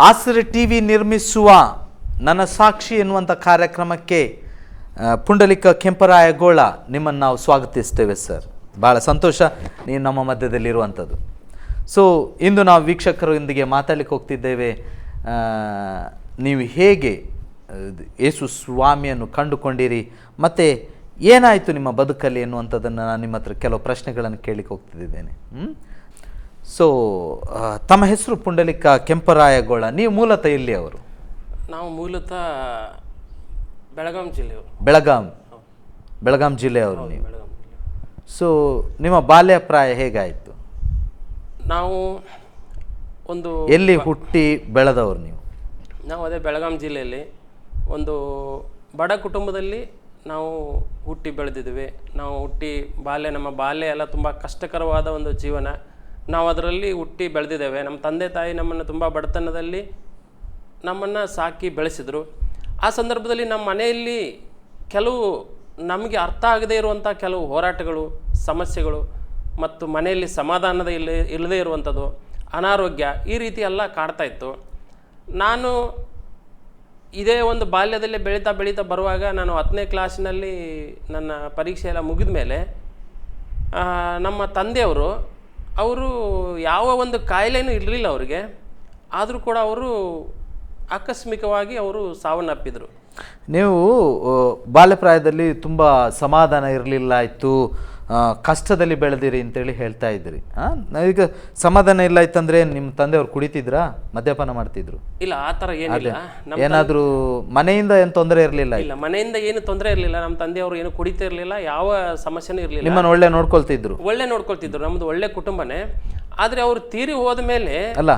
ಆಸರೆ ಟಿವಿ ನಿರ್ಮಿಸುವ ನನ್ನ ಸಾಕ್ಷಿ ಎನ್ನುವಂಥ ಕಾರ್ಯಕ್ರಮಕ್ಕೆ ಪುಂಡಲಿಕ ಕೆಂಪರಾಯಗೋಳ ನಿಮ್ಮನ್ನು ನಾವು ಸ್ವಾಗತಿಸ್ತೇವೆ ಸರ್. ಭಾಳ ಸಂತೋಷ ನೀವು ನಮ್ಮ ಮಧ್ಯದಲ್ಲಿರುವಂಥದ್ದು. ಸೊ ಇಂದು ನಾವು ವೀಕ್ಷಕರೊಂದಿಗೆ ಮಾತಾಡಲಿಕ್ಕೆ ಹೋಗ್ತಿದ್ದೇವೆ. ನೀವು ಹೇಗೆ ಯೇಸು ಸ್ವಾಮಿಯನ್ನು ಕಂಡುಕೊಂಡಿರಿ ಮತ್ತು ಏನಾಯಿತು ನಿಮ್ಮ ಬದುಕಲ್ಲಿ ಎನ್ನುವಂಥದ್ದನ್ನು ನಾನು ನಿಮ್ಮ ಹತ್ರ ಕೆಲವು ಪ್ರಶ್ನೆಗಳನ್ನು ಕೇಳಲಿಕ್ಕೆ ಹೋಗ್ತಿದ್ದೇನೆ. ಸೊ ತಮ್ಮ ಹೆಸರು ಪುಂಡಲಿಕ ಕೆಂಪರಾಯಗೋಳ. ನೀವು ಮೂಲತಃ ಎಲ್ಲಿ ಅವರು? ನಾವು ಮೂಲತಃ ಬೆಳಗಾಂ ಜಿಲ್ಲೆಯವರು. ಬೆಳಗಾಂ ಜಿಲ್ಲೆಯವರು ನೀವು. ಸೊ ನಿಮ್ಮ ಬಾಲ್ಯಪ್ರಾಯ ಹೇಗಾಯಿತು? ನಾವು ಒಂದು ಎಲ್ಲಿ ಹುಟ್ಟಿ ಬೆಳೆದವರು ನೀವು? ನಾವು ಅದೇ ಬೆಳಗಾಂ ಜಿಲ್ಲೆಯಲ್ಲಿ ಒಂದು ಬಡ ಕುಟುಂಬದಲ್ಲಿ ನಾವು ಹುಟ್ಟಿ ಬೆಳೆದಿದ್ದೇವೆ. ನಾವು ಹುಟ್ಟಿ ನಮ್ಮ ಬಾಲ್ಯ ಎಲ್ಲ ತುಂಬ ಕಷ್ಟಕರವಾದ ಒಂದು ಜೀವನ. ನಾವು ಅದರಲ್ಲಿ ಹುಟ್ಟಿ ಬೆಳೆದಿದ್ದೇವೆ. ನಮ್ಮ ತಂದೆ ತಾಯಿ ನಮ್ಮನ್ನು ತುಂಬ ಬಡತನದಲ್ಲಿ ನಮ್ಮನ್ನು ಸಾಕಿ ಬೆಳೆಸಿದರು. ಆ ಸಂದರ್ಭದಲ್ಲಿ ನಮ್ಮ ಮನೆಯಲ್ಲಿ ಕೆಲವು ನಮಗೆ ಅರ್ಥ ಆಗದೇ ಇರುವಂಥ ಕೆಲವು ಹೋರಾಟಗಳು, ಸಮಸ್ಯೆಗಳು ಮತ್ತು ಮನೆಯಲ್ಲಿ ಸಮಾಧಾನದ ಇಲ್ಲದೇ ಇರುವಂಥದ್ದು, ಅನಾರೋಗ್ಯ, ಈ ರೀತಿ ಎಲ್ಲ ಕಾಡ್ತಾಯಿತ್ತು. ನಾನು ಇದೇ ಒಂದು ಬಾಲ್ಯದಲ್ಲಿ ಬೆಳೀತಾ ಬರುವಾಗ ನಾನು 10ನೇ ಕ್ಲಾಸಿನಲ್ಲಿ ನನ್ನ ಪರೀಕ್ಷೆ ಎಲ್ಲ ಮುಗಿದ ಮೇಲೆ ನಮ್ಮ ತಂದೆಯವರು ಯಾವ ಒಂದು ಕಾಯಿಲೆನೂ ಇರಲಿಲ್ಲ ಅವರಿಗೆ. ಆದರೂ ಕೂಡ ಅವರು ಆಕಸ್ಮಿಕವಾಗಿ ಸಾವನ್ನಪ್ಪಿದರು. ನೀವು ಬಾಲ್ಯಪ್ರಾಯದಲ್ಲಿ ತುಂಬ ಸಮಾಧಾನ ಇರಲಿಲ್ಲ ಇತ್ತು, ಕಷ್ಟದಲ್ಲಿ ಬೆಳೆದಿರಿ ಅಂತೇಳಿ ಹೇಳ್ತಾ ಇದ್ರಿ. ಈಗ ಸಮಾಧಾನ ಇಲ್ಲ ಇತ್ತಂದ್ರೆ ನಿಮ್ಮ ತಂದೆಯವ್ರು ಕುಡಿತಿದ್ರಾ, ಮದ್ಯಪಾನ ಮಾಡ್ತಿದ್ರು? ಇಲ್ಲ, ಆ ಥರ ಏನಿಲ್ಲ. ಏನಾದರೂ ಮನೆಯಿಂದ ಏನು ತೊಂದರೆ ಇರಲಿಲ್ಲ? ಇಲ್ಲ, ಮನೆಯಿಂದ ಏನು ತೊಂದರೆ ಇರಲಿಲ್ಲ. ನಮ್ಮ ತಂದೆಯವರು ಏನು ಕುಡಿತಾ ಇರಲಿಲ್ಲ, ಯಾವ ಸಮಸ್ಯೆನೂ ಇರಲಿಲ್ಲ. ನಿಮ್ಮನ್ನು ಒಳ್ಳೆ ನೋಡ್ಕೊಳ್ತಿದ್ರು? ಒಳ್ಳೆ ನೋಡ್ಕೊಳ್ತಿದ್ರು. ನಮ್ಮದು ಒಳ್ಳೆ ಕುಟುಂಬನೇ. ಆದರೆ ಅವರು ತೀರಿ ಹೋದ ಮೇಲೆ ಅಲ್ಲ,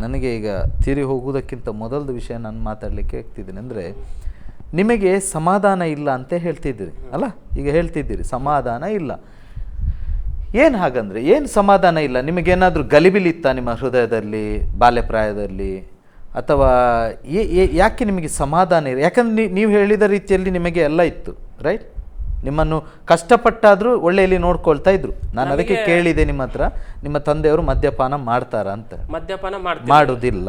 ನನಗೆ ಈಗ ತೀರಿ ಹೋಗುವುದಕ್ಕಿಂತ ಮೊದಲದ ವಿಷಯ ನಾನು ಮಾತಾಡಲಿಕ್ಕೆ ಹೋಗ್ತಿದ್ದೀನಿ. ಅಂದರೆ ನಿಮಗೆ ಸಮಾಧಾನ ಇಲ್ಲ ಅಂತ ಹೇಳ್ತಿದ್ದೀರಿ ಅಲ್ಲ, ಈಗ ಹೇಳ್ತಿದ್ದೀರಿ ಸಮಾಧಾನ ಇಲ್ಲ. ಏನು ಹಾಗಂದರೆ ಏನು ಸಮಾಧಾನ ಇಲ್ಲ? ನಿಮಗೇನಾದರೂ ಗಲಿಬಿಲಿತ್ತ ನಿಮ್ಮ ಹೃದಯದಲ್ಲಿ ಬಾಲ್ಯಪ್ರಾಯದಲ್ಲಿ? ಅಥವಾ ಯಾಕೆ ನಿಮಗೆ ಸಮಾಧಾನ ಇಲ್ಲ? ಯಾಕಂದ್ರೆ ನೀವು ಹೇಳಿದ ರೀತಿಯಲ್ಲಿ ನಿಮಗೆ ಎಲ್ಲ ಇತ್ತು, ರೈಟ್? ನಿಮ್ಮನ್ನು ಕಷ್ಟಪಟ್ಟಾದರೂ ಒಳ್ಳೆಯಲ್ಲಿ ನೋಡ್ಕೊಳ್ತಾ ಇದ್ರು. ನಾನು ಅದಕ್ಕೆ ಕೇಳಿದೆ ನಿಮ್ಮ ಹತ್ರ, ನಿಮ್ಮ ತಂದೆಯವರು ಮದ್ಯಪಾನ ಮಾಡ್ತಾರಾ ಅಂತ. ಮದ್ಯಪಾನ ಮಾಡುವುದಿಲ್ಲ.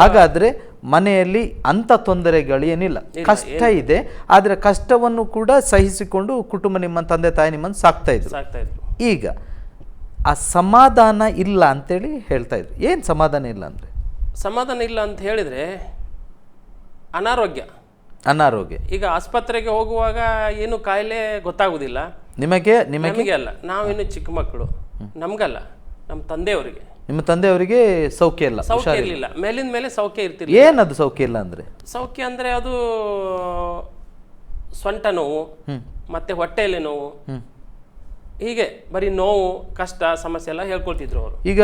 ಹಾಗಾದ್ರೆ ಮನೆಯಲ್ಲಿ ಅಂಥ ತೊಂದರೆಗಳೇನಿಲ್ಲ, ಕಷ್ಟ ಇದೆ, ಆದರೆ ಕಷ್ಟವನ್ನು ಕೂಡ ಸಹಿಸಿಕೊಂಡು ಕುಟುಂಬ, ನಿಮ್ಮ ತಂದೆ ತಾಯಿ ನಿಮ್ಮನ್ನು ಸಾಕ್ತಾ ಇದ್ರು. ಈಗ ಆ ಸಮಾಧಾನ ಇಲ್ಲ ಅಂತೇಳಿ ಹೇಳ್ತಾ ಇದ್ರು. ಏನು ಸಮಾಧಾನ ಇಲ್ಲ ಅಂದರೆ? ಸಮಾಧಾನ ಇಲ್ಲ ಅಂತ ಹೇಳಿದರೆ ಅನಾರೋಗ್ಯ. ಈಗ ಆಸ್ಪತ್ರೆಗೆ ಹೋಗುವಾಗ ಏನು ಕಾಯಿಲೆ ಗೊತ್ತಾಗುವುದಿಲ್ಲ ನಿಮಗೆ ಅಲ್ಲ, ನಾವಿನ್ನು ಚಿಕ್ಕ ಮಕ್ಕಳು, ನಮ್ಗಲ್ಲ, ನಮ್ಮ ತಂದೆಯವರಿಗೆ. ನಿಮ್ಮ ತಂದೆಯವರಿಗೆ ಸೌಖ್ಯ ಇಲ್ಲ, ಸೌಖ್ಯ ಇರಲಿಲ್ಲ. ಮೇಲಿನ ಮೇಲೆ ಸೌಖ್ಯ ಇರ್ತಿಲ್ಲ. ಏನದು ಸೌಖ್ಯ ಇಲ್ಲ ಅಂದ್ರೆ? ಸೌಖ್ಯ ಅಂದ್ರೆ ಅದು ಸೊಂಟ ನೋವು, ಮತ್ತೆ ಹೊಟ್ಟೆಯಲ್ಲಿ ನೋವು, ಹೀಗೆ ಬರೀ ನೋವು, ಕಷ್ಟ, ಸಮಸ್ಯೆ ಎಲ್ಲ ಹೇಳ್ಕೊಳ್ತಿದ್ರು ಅವರು. ಈಗ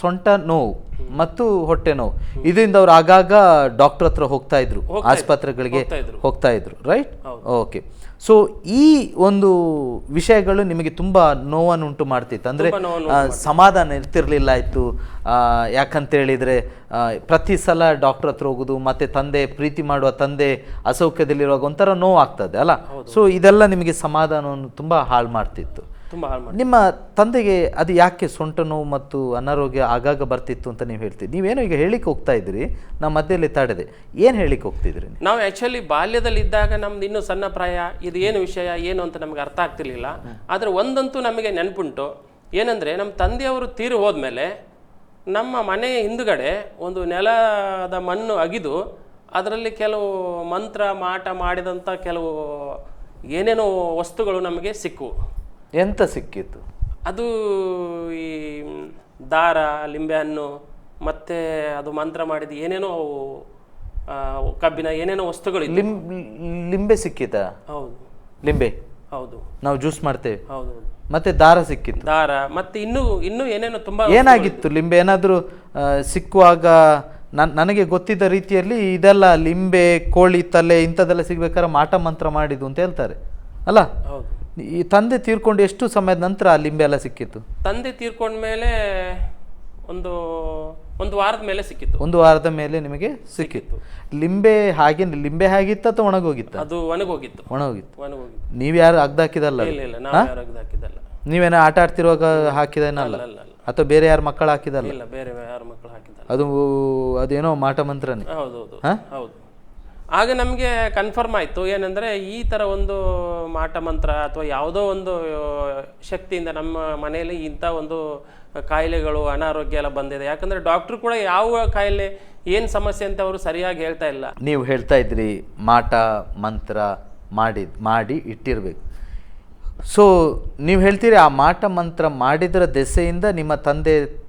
ಸೊಂಟ ನೋವು ಮತ್ತು ಹೊಟ್ಟೆ ನೋವು, ಇದರಿಂದ ಅವ್ರು ಆಗಾಗ ಡಾಕ್ಟರ್ ಹತ್ರ ಹೋಗ್ತಾ ಇದ್ರು, ಆಸ್ಪತ್ರೆಗಳಿಗೆ ಹೋಗ್ತಾ ಇದ್ರು, ರೈಟ್? ಓಕೆ. ಸೊ ಈ ಒಂದು ವಿಷಯಗಳು ನಿಮಗೆ ತುಂಬ ನೋವನ್ನು ಉಂಟು ಮಾಡ್ತಿತ್ತು, ಅಂದರೆ ಸಮಾಧಾನ ಇರ್ತಿರ್ಲಿಲ್ಲ ಇತ್ತು. ಯಾಕಂತೇಳಿದರೆ ಪ್ರತಿ ಸಲ ಡಾಕ್ಟರ್ ಹತ್ರ ಹೋಗೋದು, ಮತ್ತು ತಂದೆ, ಪ್ರೀತಿ ಮಾಡುವ ತಂದೆ ಅಸೌಖ್ಯದಲ್ಲಿರುವಾಗ ಒಂಥರ ನೋವು ಆಗ್ತದೆ ಅಲ್ಲ. ಸೊ ಇದೆಲ್ಲ ನಿಮಗೆ ಸಮಾಧಾನವನ್ನು ತುಂಬ ಹಾಳು ಮಾಡ್ತಿತ್ತು. ನಿಮ್ಮ ತಂದೆಗೆ ಅದು ಯಾಕೆ ಸೊಂಟ ನೋವು ಮತ್ತು ಅನಾರೋಗ್ಯ ಆಗಾಗ ಬರ್ತಿತ್ತು ಅಂತ ನೀವು ಹೇಳ್ತೀರಿ? ನೀವೇನೋ ಈಗ ಹೇಳಿಕ್ಕೆ ಹೋಗ್ತಾ ಇದ್ರಿ, ನಾವು ಮಧ್ಯದಲ್ಲಿ ತಡೆದೆ. ಏನು ಹೇಳಿಕ್ಕೆ ಹೋಗ್ತಿದ್ರಿ? ನಾವು ಆ್ಯಕ್ಚುಲಿ ಬಾಲ್ಯದಲ್ಲಿ ಇದ್ದಾಗ ನಮ್ದು ಇನ್ನೂ ಸಣ್ಣ ಪ್ರಾಯ, ಇದು ಏನು ವಿಷಯ ಏನು ಅಂತ ನಮಗೆ ಅರ್ಥ ಆಗ್ತಿರ್ಲಿಲ್ಲ. ಆದರೆ ಒಂದಂತೂ ನಮಗೆ ನೆನಪುಂಟು, ಏನಂದರೆ ನಮ್ಮ ತಂದೆಯವರು ತೀರಿ ಹೋದ್ಮೇಲೆ ನಮ್ಮ ಮನೆ ಹಿಂದುಗಡೆ ಒಂದು ನೆಲದ ಮಣ್ಣು ಅಗಿದು ಅದರಲ್ಲಿ ಕೆಲವು ಮಂತ್ರ ಮಾಟ ಮಾಡಿದಂಥ ಕೆಲವು ಏನೇನೋ ವಸ್ತುಗಳು ನಮಗೆ ಸಿಕ್ಕವು. ಎಂತ ಸಿಕ್ಕಿತ್ತು ಅದು? ಈ ದಾರ, ಲಿಂಬೆಹಣ್ಣು, ಮತ್ತೆ ಅದು ಮಂತ್ರ ಮಾಡಿದ ಏನೇನೋ ಕಬ್ಬಿನ ಏನೇನೋ ವಸ್ತುಗಳು. ಲಿಂಬೆ ಸಿಕ್ಕಿತಾ? ಹೌದು, ಲಿಂಬೆ. ಹೌದು, ನಾವು ಜ್ಯೂಸ್ ಮಾಡ್ತೇವೆ. ಹೌದು. ಮತ್ತೆ ದಾರ ಸಿಕ್ಕಿತ್ತು? ದಾರ, ಮತ್ತೆ ಇನ್ನೂ ಏನೇನೋ ತುಂಬಾ. ಏನಾಗಿತ್ತು ಲಿಂಬೆ? ಏನಾದರೂ ಸಿಕ್ಕುವಾಗ ನನಗೆ ಗೊತ್ತಿದ್ದ ರೀತಿಯಲ್ಲಿ ಇದೆಲ್ಲ ಲಿಂಬೆ, ಕೋಳಿ ತಲೆ ಇಂಥದ್ದೆಲ್ಲ ಸಿಗ್ಬೇಕಾದ್ರೆ ಮಾಟ ಮಂತ್ರ ಮಾಡಿದ್ದು ಅಂತ ಹೇಳ್ತಾರೆ ಅಲ್ಲ? ಹೌದು. ಈ ತಂದೆ ತೀರ್ಕೊಂಡು ಎಷ್ಟು ಸಮಯದ ನಂತರ ಆ ಲಿಂಬೆ ಎಲ್ಲ ಸಿಕ್ಕಿತ್ತು? ತಂದೆ ತೀರ್ಕೊಂಡ್ಮೇಲೆ ಒಂದು ವಾರದ ಮೇಲೆ ಸಿಕ್ಕಿತ್ತು. ಒಂದು ವಾರದ ಮೇಲೆ ನಿಮಗೆ ಸಿಕ್ಕಿತ್ತು. ಲಿಂಬೆ ಹಾಗಿತ್ತ ಅಥವಾ ಒಣಗೋಗಿತ್ತು? ಅದು ಒಣಗೋಗಿತ್ತು. ನೀವು ಯಾರು ಅಗ್ದಾಕಿದಲ್ಲ? ನೀವೇನೋ ಆಟ ಆಡ್ತಿರುವಾಗ ಹಾಕಿದೇನಲ್ಲ? ಅಥವಾ ಬೇರೆ ಯಾರು ಮಕ್ಕಳು ಹಾಕಿದಲ್ಲ? ಇಲ್ಲ, ಬೇರೆ ಯಾರು ಮಕ್ಕಳು ಹಾಕಿದಲ್ಲ. ಅದೇನೋ ಮಾಟ ಮಂತ್ರನೇ. ಹೌದೌದು ಹೌದು. ಆಗ ನಮಗೆ ಕನ್ಫರ್ಮ್ ಆಯಿತು ಏನಂದರೆ ಈ ಥರ ಒಂದು ಮಾಟ ಮಂತ್ರ ಅಥವಾ ಯಾವುದೋ ಒಂದು ಶಕ್ತಿಯಿಂದ ನಮ್ಮ ಮನೆಯಲ್ಲಿ ಇಂಥ ಒಂದು ಕಾಯಿಲೆಗಳು ಅನಾರೋಗ್ಯ ಎಲ್ಲ ಬಂದಿದೆ. ಯಾಕಂದರೆ ಡಾಕ್ಟ್ರು ಕೂಡ ಯಾವ ಕಾಯಿಲೆ ಏನು ಸಮಸ್ಯೆ ಅಂತ ಅವರು ಸರಿಯಾಗಿ ಹೇಳ್ತಾ ಇಲ್ಲ. ನೀವು ಹೇಳ್ತಾ ಇದ್ರಿ ಮಾಟ ಮಂತ್ರ ಮಾಡಿ ಇಟ್ಟಿರಬೇಕು. ಸೊ ನೀವು ಹೇಳ್ತೀರಿ ಆ ಮಾಟ ಮಂತ್ರ ಮಾಡಿದರ ದೆಸೆಯಿಂದ ನಿಮ್ಮ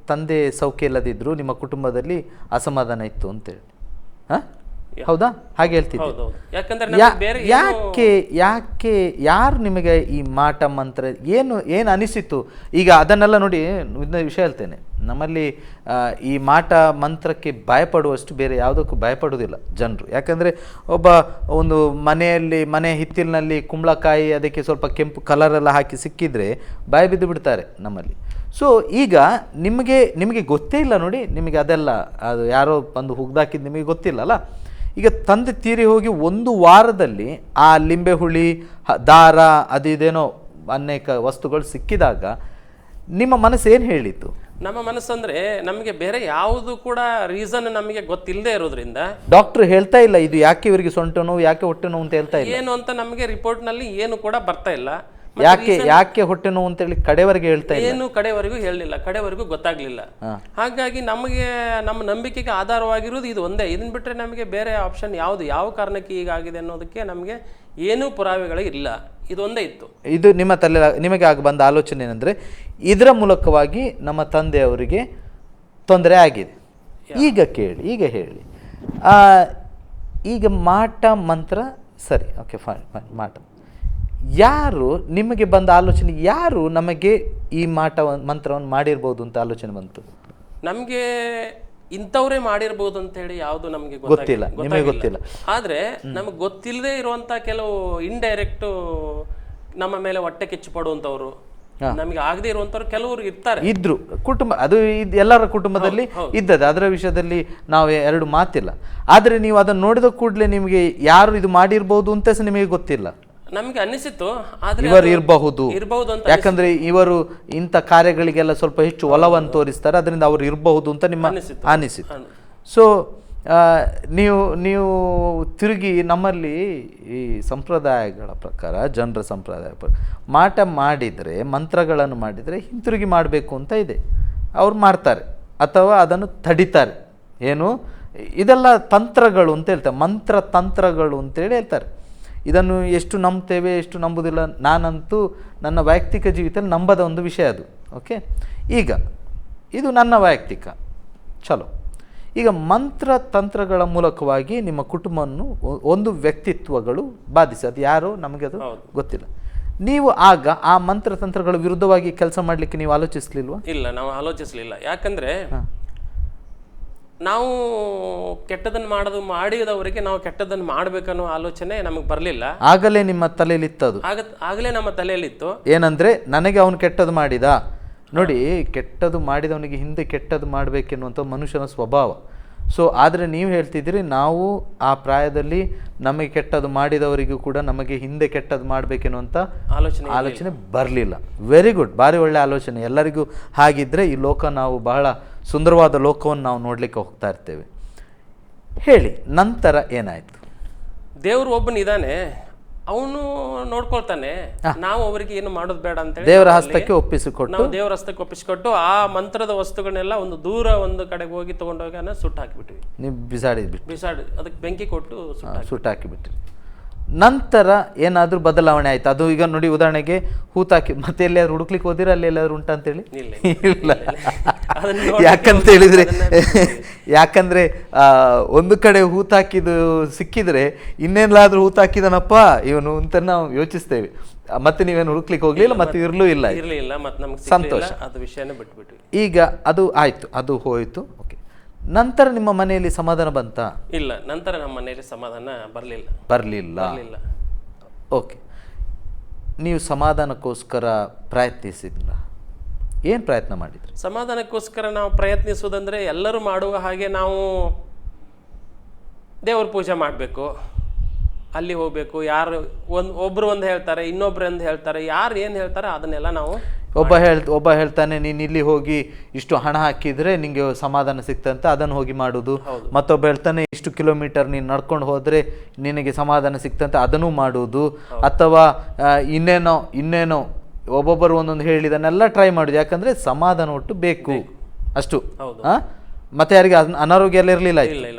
ತಂದೆ ಸೌಖ್ಯ ಇಲ್ಲದಿದ್ದರು, ನಿಮ್ಮ ಕುಟುಂಬದಲ್ಲಿ ಅಸಮಾಧಾನ ಇತ್ತು ಅಂತೇಳಿ. ಹಾಂ, ಹೌದಾ? ಹಾಗೆ ಹೇಳ್ತಿದ್ದೆ. ಯಾಕೆ ಯಾರು ನಿಮಗೆ ಈ ಮಾಟ ಮಂತ್ರ ಏನು ಅನಿಸಿತು? ಈಗ ಅದನ್ನೆಲ್ಲ ನೋಡಿ, ಇದನ್ನ ವಿಷಯ ಹೇಳ್ತೇನೆ, ನಮ್ಮಲ್ಲಿ ಈ ಮಾಟ ಮಂತ್ರಕ್ಕೆ ಭಯಪಡುವಷ್ಟು ಬೇರೆ ಯಾವುದಕ್ಕೂ ಭಯಪಡುವುದಿಲ್ಲ ಜನರು. ಯಾಕಂದರೆ ಒಂದು ಮನೆ ಹಿತ್ತಿಲಿನಲ್ಲಿ ಕುಂಬಳಕಾಯಿ ಅದಕ್ಕೆ ಸ್ವಲ್ಪ ಕೆಂಪು ಕಲರೆಲ್ಲ ಹಾಕಿ ಸಿಕ್ಕಿದರೆ ಭಯ ಬಿದ್ದು ಬಿಡ್ತಾರೆ ನಮ್ಮಲ್ಲಿ. ಸೊ ಈಗ ನಿಮಗೆ ಗೊತ್ತೇ ಇಲ್ಲ ನೋಡಿ, ನಿಮಗೆ ಅದೆಲ್ಲ ಅದು ಯಾರೋ ಬಂದು ಹುಗ್ದಾಕಿದ್ದು ನಿಮಗೆ ಗೊತ್ತಿಲ್ಲ ಅಲ್ಲ. ಈಗ ತಂದೆ ತೀರಿ ಹೋಗಿ 1 ವಾರದಲ್ಲಿ ಆ ಲಿಂಬೆ ಹುಳಿ, ದಾರ, ಅದು ಇದೇನೋ ಅನೇಕ ವಸ್ತುಗಳು ಸಿಕ್ಕಿದಾಗ ನಿಮ್ಮ ಮನಸ್ಸು ಏನು ಹೇಳಿತ್ತು? ನಮ್ಮ ಮನಸ್ಸಂದ್ರೆ ನಮಗೆ ಬೇರೆ ಯಾವುದು ಕೂಡ ರೀಸನ್ ನಮಗೆ ಗೊತ್ತಿಲ್ಲದೆ ಇರೋದ್ರಿಂದ, ಡಾಕ್ಟರ್ ಹೇಳ್ತಾ ಇಲ್ಲ ಇದು ಯಾಕೆ ಇವರಿಗೆ ಸೊಂಟ ನೋವು, ಯಾಕೆ ಹೊಟ್ಟೆ ನೋವು ಅಂತ ಹೇಳ್ತಾ ಇಲ್ಲ, ಏನು ಅಂತ ನಮಗೆ ರಿಪೋರ್ಟ್ನಲ್ಲಿ ಏನು ಕೂಡ ಬರ್ತಾ ಇಲ್ಲ. ಯಾಕೆ ಹೊಟ್ಟೆ ನೋವು ಅಂತೇಳಿ ಕಡೆವರೆಗೆ ಹೇಳ್ತಾ ಇಲ್ಲ, ಏನು ಕಡೆವರೆಗೂ ಹೇಳಲಿಲ್ಲ, ಕಡೆವರೆಗೂ ಗೊತ್ತಾಗ್ಲಿಲ್ಲ. ಹಾಗಾಗಿ ನಮ್ಮ ನಂಬಿಕೆಗೆ ಆಧಾರವಾಗಿರೋದು ಇದು ಒಂದೇ. ಇದನ್ನ ಬಿಟ್ಟರೆ ನಮಗೆ ಬೇರೆ ಆಪ್ಷನ್ ಯಾವುದು, ಯಾವ ಕಾರಣಕ್ಕೆ ಹೀಗಾಗಿದೆ ಅನ್ನೋದಕ್ಕೆ ನಮಗೆ ಏನೂ ಪುರಾವೆಗಳೇ ಇಲ್ಲ. ಇದೊಂದೇ ಇತ್ತು. ಇದು ನಿಮಗೆ ಆಗ ಬಂದ ಆಲೋಚನೆ ಏನಂದ್ರೆ ಇದರ ಮೂಲಕವಾಗಿ ನಮ್ಮ ತಂದೆಯವರಿಗೆ ತೊಂದರೆ ಆಗಿದೆ. ಈಗ ಹೇಳಿ, ಈಗ ಮಾಟ ಮಂತ್ರ ಸರಿ, ಓಕೆ ಫೈನ್, ಮಾಟ ಯಾರು ನಿಮಗೆ ಬಂದ ಆಲೋಚನೆ, ಯಾರು ನಮಗೆ ಈ ಮಾಟ ಮಂತ್ರವನ್ನು ಮಾಡಿರ್ಬೋದು ಅಂತ ಆಲೋಚನೆ ಬಂತು? ನಮಗೆ ಇಂಥವ್ರೇ ಮಾಡಿರ್ಬೋದು ಅಂತ ಹೇಳಿ ಯಾವುದು ನಮಗೆ ಗೊತ್ತಿಲ್ಲ, ನಿಮಗೆ ಗೊತ್ತಿಲ್ಲ. ಆದ್ರೆ ನಮಗೆ ಗೊತ್ತಿಲ್ಲದೆ ಇರುವಂತ ಕೆಲವು ಇಂಡೈರೆಕ್ಟ್ ನಮ್ಮ ಮೇಲೆ ಹೊಟ್ಟೆ ಕಿಚ್ಚು ಪಡುವಂತವ್ರು, ನಮಗೆ ಆಗದೆ ಇರುವಂತವ್ರು ಕೆಲವರು ಇದ್ರು. ಕುಟುಂಬ ಅದು ಎಲ್ಲರ ಕುಟುಂಬದಲ್ಲಿ ಇದ್ದದ್ದು, ಅದರ ವಿಷಯದಲ್ಲಿ ನಾವು ಎರಡು ಮಾತಿಲ್ಲ. ಆದ್ರೆ ನೀವು ಅದನ್ನು ನೋಡಿದ ಕೂಡಲೇ ನಿಮಗೆ ಯಾರು ಇದು ಮಾಡಿರ್ಬೋದು ಅಂತ ನಿಮಗೆ ಗೊತ್ತಿಲ್ಲ. ನಮ್ಗೆ ಅನಿಸಿತ್ತು ಇವರು ಇರಬಹುದು ಅಂತ, ಯಾಕಂದ್ರೆ ಇವರು ಇಂಥ ಕಾರ್ಯಗಳಿಗೆಲ್ಲ ಸ್ವಲ್ಪ ಹೆಚ್ಚು ಒಲವನ್ನು ತೋರಿಸ್ತಾರೆ, ಅದರಿಂದ ಅವರು ಇರಬಹುದು ಅಂತ ನಿಮ್ಮ ಅನಿಸಿತ್ತು. ಸೊ ನೀವು ತಿರುಗಿ ನಮ್ಮಲ್ಲಿ ಈ ಸಂಪ್ರದಾಯಗಳ ಪ್ರಕಾರ, ಜನರ ಸಂಪ್ರದಾಯ ಪ್ರಕಾರ ಮಾಟ ಮಾಡಿದರೆ, ಮಂತ್ರಗಳನ್ನು ಮಾಡಿದರೆ ಹಿಂತಿರುಗಿ ಮಾಡಬೇಕು ಅಂತ ಇದೆ. ಅವ್ರು ಮಾಡ್ತಾರೆ ಅಥವಾ ಅದನ್ನು ತಡಿತಾರೆ. ಏನು ಇದೆಲ್ಲ ತಂತ್ರಗಳು ಅಂತ ಹೇಳ್ತಾರೆ, ಮಂತ್ರ ತಂತ್ರಗಳು ಅಂತೇಳಿ ಹೇಳ್ತಾರೆ. ಇದನ್ನು ಎಷ್ಟು ನಂಬ್ತೇವೆ ಎಷ್ಟು ನಂಬುವುದಿಲ್ಲ, ನಾನಂತೂ ನನ್ನ ವೈಯಕ್ತಿಕ ಜೀವಿತದಲ್ಲಿ ನಂಬದ ಒಂದು ವಿಷಯ ಅದು. ಓಕೆ, ಈಗ ಇದು ನನ್ನ ವೈಯಕ್ತಿಕ ಚಲೋ. ಈಗ ಮಂತ್ರ ತಂತ್ರಗಳ ಮೂಲಕವಾಗಿ ನಿಮ್ಮ ಕುಟುಂಬವನ್ನು ಒಂದು ವ್ಯಕ್ತಿತ್ವಗಳು ಬಾಧಿಸಿ, ಅದು ಯಾರೋ ನಮಗೆ ಅದು ಗೊತ್ತಿಲ್ಲ. ನೀವು ಆಗ ಆ ಮಂತ್ರ ತಂತ್ರಗಳ ವಿರುದ್ಧವಾಗಿ ಕೆಲಸ ಮಾಡಲಿಕ್ಕೆ ನೀವು ಆಲೋಚಿಸಲಿಲ್ವಾ? ಇಲ್ಲ, ನಾವು ಆಲೋಚಿಸಲಿಲ್ಲ. ಯಾಕಂದರೆ ನಾವು ಕೆಟ್ಟದನ್ನು ಮಾಡಿದವರಿಗೆ ನಾವು ಕೆಟ್ಟದನ್ನು ಮಾಡಬೇಕನ್ನೋ ಆಲೋಚನೆ ನಮಗೆ ಬರಲಿಲ್ಲ. ಆಗಲೇ ನಿಮ್ಮ ತಲೆಯಲ್ಲಿತ್ತು, ಆಗಲೇ ನಮ್ಮ ತಲೆಯಲ್ಲಿತ್ತು. ಏನಂದ್ರೆ ನನಗೆ ಅವನು ಕೆಟ್ಟದ್ದು ಮಾಡಿದ. ನೋಡಿ, ಕೆಟ್ಟದ್ದು ಮಾಡಿದವನಿಗೆ ಹಿಂದೆ ಕೆಟ್ಟದ್ದು ಮಾಡಬೇಕೆನ್ನುವಂಥ ಮನುಷ್ಯನ ಸ್ವಭಾವ. ಸೊ ಆದರೆ ನೀವು ಹೇಳ್ತಿದ್ದೀರಿ ನಾವು ಆ ಪ್ರಾಯದಲ್ಲಿ ನಮಗೆ ಕೆಟ್ಟದ್ದು ಮಾಡಿದವರಿಗೂ ಕೂಡ ನಮಗೆ ಹಿಂದೆ ಕೆಟ್ಟದ್ದು ಮಾಡಬೇಕೆನ್ನುವಂಥ ಆಲೋಚನೆ ಬರಲಿಲ್ಲ. ವೆರಿ ಗುಡ್, ಭಾರಿ ಒಳ್ಳೆ ಆಲೋಚನೆ. ಎಲ್ಲರಿಗೂ ಹಾಗಿದ್ದರೆ ಈ ಲೋಕ ನಾವು ಬಹಳ ಸುಂದರವಾದ ಲೋಕವನ್ನು ನಾವು ನೋಡಲಿಕ್ಕೆ ಹೋಗ್ತಾ ಇರ್ತೇವೆ. ಹೇಳಿ, ನಂತರ ಏನಾಯಿತು? ದೇವರು ಒಬ್ಬನಿದ್ದಾನೆ, ಅವನು ನೋಡ್ಕೊಳ್ತಾನೆ. ನಾವು ಅವರಿಗೆ ಏನು ಮಾಡೋದು ಬೇಡ ಅಂತ ದೇವರ ಹಸ್ತಕ್ಕೆ ಒಪ್ಪಿಸಿಕೊಟ್ಟು, ದೇವರ ಹಸ್ತಕ್ಕೆ ಒಪ್ಪಿಸಿಕೊಟ್ಟು ಆ ಮಂತ್ರದ ವಸ್ತುಗಳನ್ನೆಲ್ಲ ಒಂದು ದೂರ ಒಂದು ಕಡೆಗೆ ಹೋಗಿ ತಗೊಂಡೋಗಿ ಸುಟ್ಟು ಹಾಕಿಬಿಟ್ವಿ. ನೀವು ಬಿಸಾಡಿ ಅದಕ್ಕೆ ಬೆಂಕಿ ಕೊಟ್ಟು ಸುಟ್ಟು ಹಾಕಿಬಿಟ್ರಿ. ನಂತರ ಏನಾದರೂ ಬದಲಾವಣೆ ಆಯ್ತು? ಅದು ಈಗ ನೋಡಿ, ಉದಾಹರಣೆಗೆ ಹೂತಾಕಿ ಮತ್ತೆ ಎಲ್ಲಿಯಾದ್ರೂ ಹುಡುಕ್ಲಿಕ್ಕೆ ಹೋದಿರ, ಅಲ್ಲಿ ಎಲ್ಲಾದ್ರೂ ಉಂಟಾ ಅಂತೇಳಿ? ಇಲ್ಲ. ಯಾಕಂದ್ರೆ ಒಂದು ಕಡೆ ಹೂತಾಕಿದ್ದು ಸಿಕ್ಕಿದ್ರೆ ಇನ್ನೆಲ್ಲಾದ್ರೂ ಹೂತಾಕಿದನಪ್ಪ ಇವನು ಅಂತ ನಾವು ಯೋಚಿಸ್ತೇವೆ. ಮತ್ತೆ ನೀವೇನು ಹುಡುಕ್ಲಿಕ್ಕೆ ಹೋಗ್ಲಿಲ್ಲ, ಮತ್ತೆ ಇರ್ಲೂ ಇಲ್ಲ, ಸಂತೋಷ. ಈಗ ಅದು ಆಯ್ತು, ಅದು ಹೋಯ್ತು. ಓಕೆ, ನಂತರ ನಿಮ್ಮ ಮನೆಯಲ್ಲಿ ಸಮಾಧಾನ ಬಂತಾ? ಇಲ್ಲ, ನಂತರ ನಮ್ಮ ಮನೆಯಲ್ಲಿ ಸಮಾಧಾನ ಬರಲಿಲ್ಲ. ಓಕೆ, ನೀವು ಸಮಾಧಾನಕ್ಕೋಸ್ಕರ ಪ್ರಯತ್ನಿಸಿದ್ರ? ಏನು ಪ್ರಯತ್ನ ಮಾಡಿದ್ರಿ? ಸಮಾಧಾನಕ್ಕೋಸ್ಕರ ನಾವು ಪ್ರಯತ್ನಿಸೋದಂದ್ರೆ ಎಲ್ಲರೂ ಮಾಡುವ ಹಾಗೆ ನಾವು ದೇವ್ರ ಪೂಜೆ ಮಾಡಬೇಕು, ಅಲ್ಲಿ ಹೋಗ್ಬೇಕು. ಯಾರು ಒಬ್ರು ಒಂದು ಹೇಳ್ತಾರೆ, ಇನ್ನೊಬ್ರು ಒಂದು ಹೇಳ್ತಾರೆ, ಯಾರು ಏನು ಹೇಳ್ತಾರೆ ಅದನ್ನೆಲ್ಲ ನಾವು ಒಬ್ಬ ಹೇಳ್ತಾನೆ ನೀನು ಇಲ್ಲಿ ಹೋಗಿ ಇಷ್ಟು ಹಣ ಹಾಕಿದ್ರೆ ನಿಂಗೆ ಸಮಾಧಾನ ಸಿಗ್ತಂತ, ಅದನ್ನು ಹೋಗಿ ಮಾಡುದು. ಮತ್ತೊಬ್ಬ ಹೇಳ್ತಾನೆ ಇಷ್ಟು ಕಿಲೋಮೀಟರ್ ನೀನು ನಡ್ಕೊಂಡು ಹೋದ್ರೆ ನಿನಗೆ ಸಮಾಧಾನ ಸಿಗ್ತಂತ, ಅದನ್ನು ಮಾಡುವುದು. ಅಥವಾ ಇನ್ನೇನೋ ಒಬ್ಬೊಬ್ಬರು ಒಂದೊಂದು ಹೇಳಿದನ್ನೆಲ್ಲ ಟ್ರೈ ಮಾಡುದು. ಯಾಕಂದ್ರೆ ಸಮಾಧಾನ ಒಟ್ಟು ಬೇಕು ಅಷ್ಟು. ಮತ್ತೆ ಯಾರಿಗೆ ಅನಾರೋಗ್ಯ ಎಲ್ಲ ಇರಲಿಲ್ಲ,